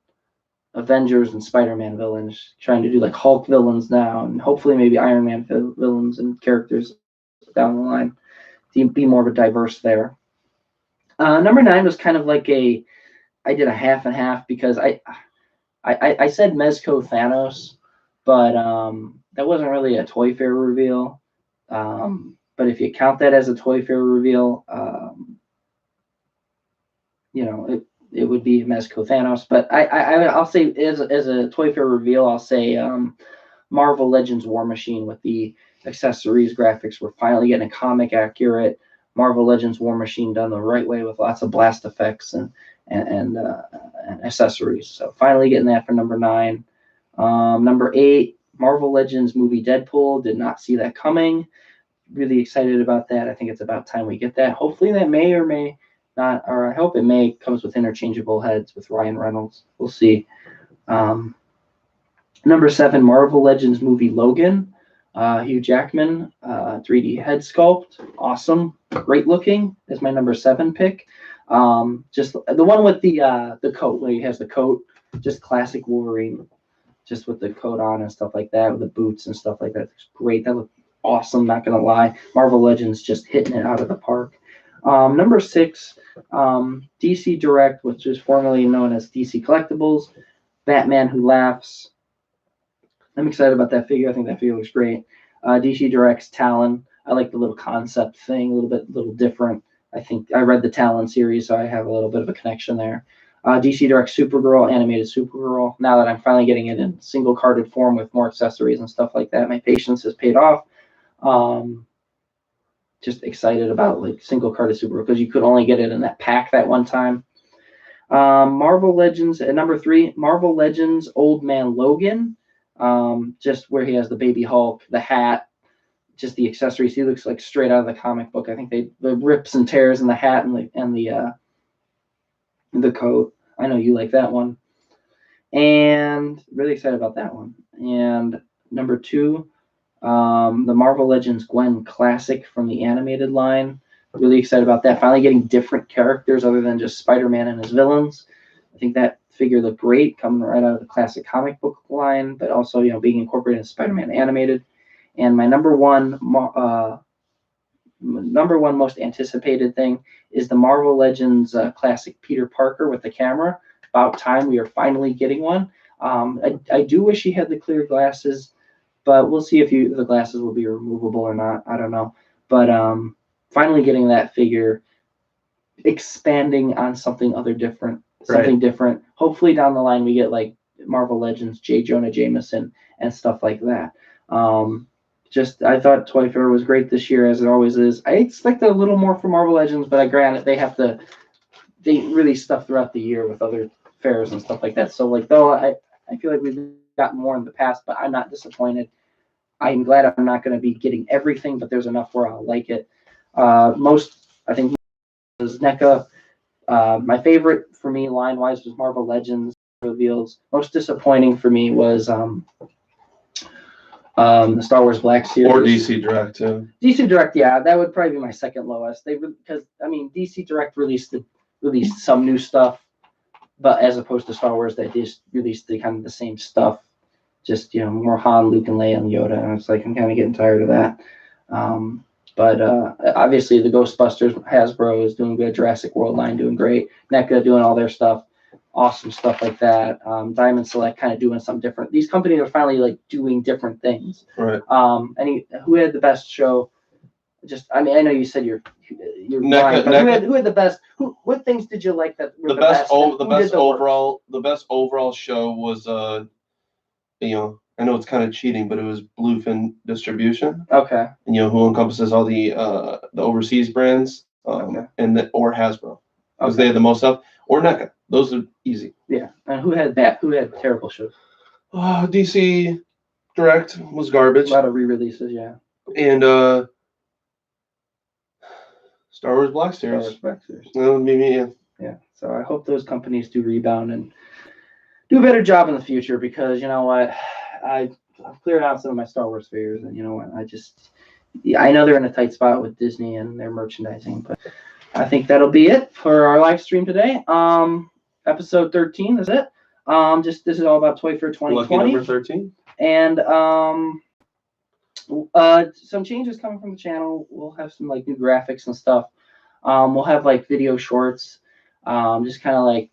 Avengers and Spider-Man villains, trying to do like Hulk villains now, and hopefully maybe Iron Man villains and characters down the line. To be more of a diverse there. Number 9 was kind of like I did a half and half because I said Mezco Thanos, but that wasn't really a Toy Fair reveal. But if you count that as a Toy Fair reveal, it would be Mezco Thanos. But I'll say as a Toy Fair reveal, I'll say Marvel Legends War Machine with the accessories, graphics. We're finally getting a comic accurate Marvel Legends War Machine done the right way with lots of blast effects and accessories. So finally getting that for number 9. Number 8, Marvel Legends movie Deadpool. Did not see that coming. Really excited about that. I think it's about time we get that. Hopefully that may or may not, or I hope it may, comes with interchangeable heads with Ryan Reynolds. We'll see. Number 7, Marvel Legends movie Logan. Hugh Jackman, 3D head sculpt, awesome, great looking. Is my number 7 pick. Just the one with the coat, where he has the coat, just classic Wolverine, just with the coat on and stuff like that, with the boots and stuff like that. It's great. That looked awesome. Not gonna lie, Marvel Legends just hitting it out of the park. Number 6, DC Direct, which is formerly known as DC Collectibles, Batman Who Laughs. I'm excited about that figure. I think that figure looks great. DC Direct's Talon. I like the little concept thing, a little different. I think I read the Talon series, so I have a little bit of a connection there. DC Direct Supergirl, animated Supergirl. Now that I'm finally getting it in single carded form with more accessories and stuff like that, my patience has paid off. Just excited about like single carded Supergirl because you could only get it in that pack that one time. Marvel Legends at number 3, Marvel Legends Old Man Logan. Just where he has the baby Hulk, the hat, just the accessories. He looks like straight out of the comic book. I think the rips and tears in the hat and the coat. I know you like that one, and really excited about that one. And number 2, the Marvel Legends Gwen Classic from the animated line. Really excited about that. Finally getting different characters other than just Spider-Man and his villains. I think that figure looked great, coming right out of the classic comic book line, but also being incorporated in Spider-Man animated. And my number one most anticipated thing is the Marvel Legends classic Peter Parker with the camera. About time we are finally getting one. I do wish he had the clear glasses, but we'll see if the glasses will be removable or not. I don't know. But finally getting that figure, expanding on something different. Hopefully down the line we get like Marvel Legends, J. Jonah Jameson, and stuff like that. I thought Toy Fair was great this year, as it always is. I expected a little more from Marvel Legends, but I granted they release stuff throughout the year with other fairs and stuff like that. So though I feel like we've gotten more in the past, but I'm not disappointed. I'm glad I'm not going to be getting everything, but there's enough where I'll like it. Most, I think, was NECA. My favorite for me line-wise was Marvel Legends reveals. Most disappointing for me was the Star Wars Black Series. Or DC Direct too. DC Direct, yeah, that would probably be my second lowest. Because DC Direct released some new stuff, but as opposed to Star Wars, they just released the kind of the same stuff, just more Han, Luke, and Leia and Yoda, and it's like I'm kind of getting tired of that. But obviously the Ghostbusters, Hasbro is doing good. Jurassic World line doing great. NECA doing all their stuff. Awesome stuff like that. Diamond Select kind of doing something different. These companies are finally doing different things. Right. Who had the best show? I know you said you're NECA, blind, but who had the best? What things did you like that were the best? The best overall show was I know it's kind of cheating, but it was Bluefin Distribution. Okay. And who encompasses all the overseas brands, or Hasbro, because they had the most stuff, or NECA. Those are easy. Yeah. And who had that? Who had terrible shows? DC Direct was garbage. A lot of re-releases, yeah. And Star Wars Black Series. That would be me. Yeah. So I hope those companies do rebound and do a better job in the future, because you know what, I've cleared out some of my Star Wars figures, and you know what, yeah, I know they're in a tight spot with Disney and their merchandising, but I think that'll be it for our live stream today. Episode 13 is it. Just this is all about Toy Fair 2020. Lucky number 13. And some changes coming from the channel. We'll have some like new graphics and stuff. We'll have like video shorts. Just kind of like,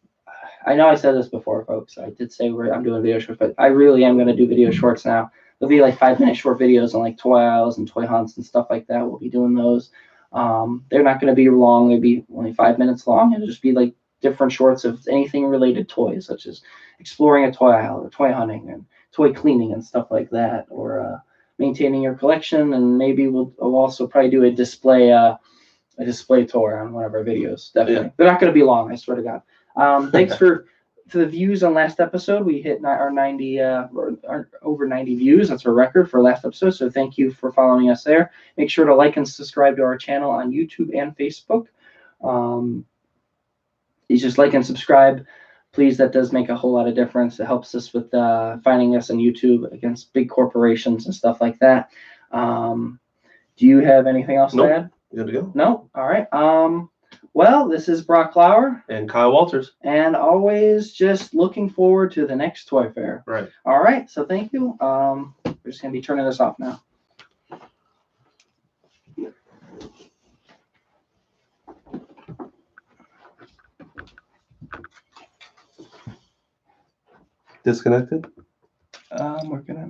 I know I said this before, folks. I did say I'm doing video shorts, but I really am going to do video shorts now. There'll be like 5-minute short videos on like toy aisles and toy hunts and stuff like that. We'll be doing those. They're not going to be long. They'll be only 5 minutes long. It'll just be like different shorts of anything related to toys, such as exploring a toy aisle or toy hunting and toy cleaning and stuff like that, or maintaining your collection. And maybe we'll also probably do a display tour on one of our videos. Definitely. Yeah. They're not going to be long, I swear to God. Thanks for the views on last episode. We hit our 90 or over 90 views. That's our record for last episode. So thank you for following us there. Make sure to like and subscribe to our channel on YouTube and Facebook. You just like and subscribe, please. That does make a whole lot of difference. It helps us with finding us on YouTube against big corporations and stuff like that. Do you have anything else to add? Good to go. No? All right. Well, this is Brock Lauer. And Kyle Walters. And always just looking forward to the next Toy Fair. Right. All right. So thank you. We're just going to be turning this off now. Disconnected? We're going to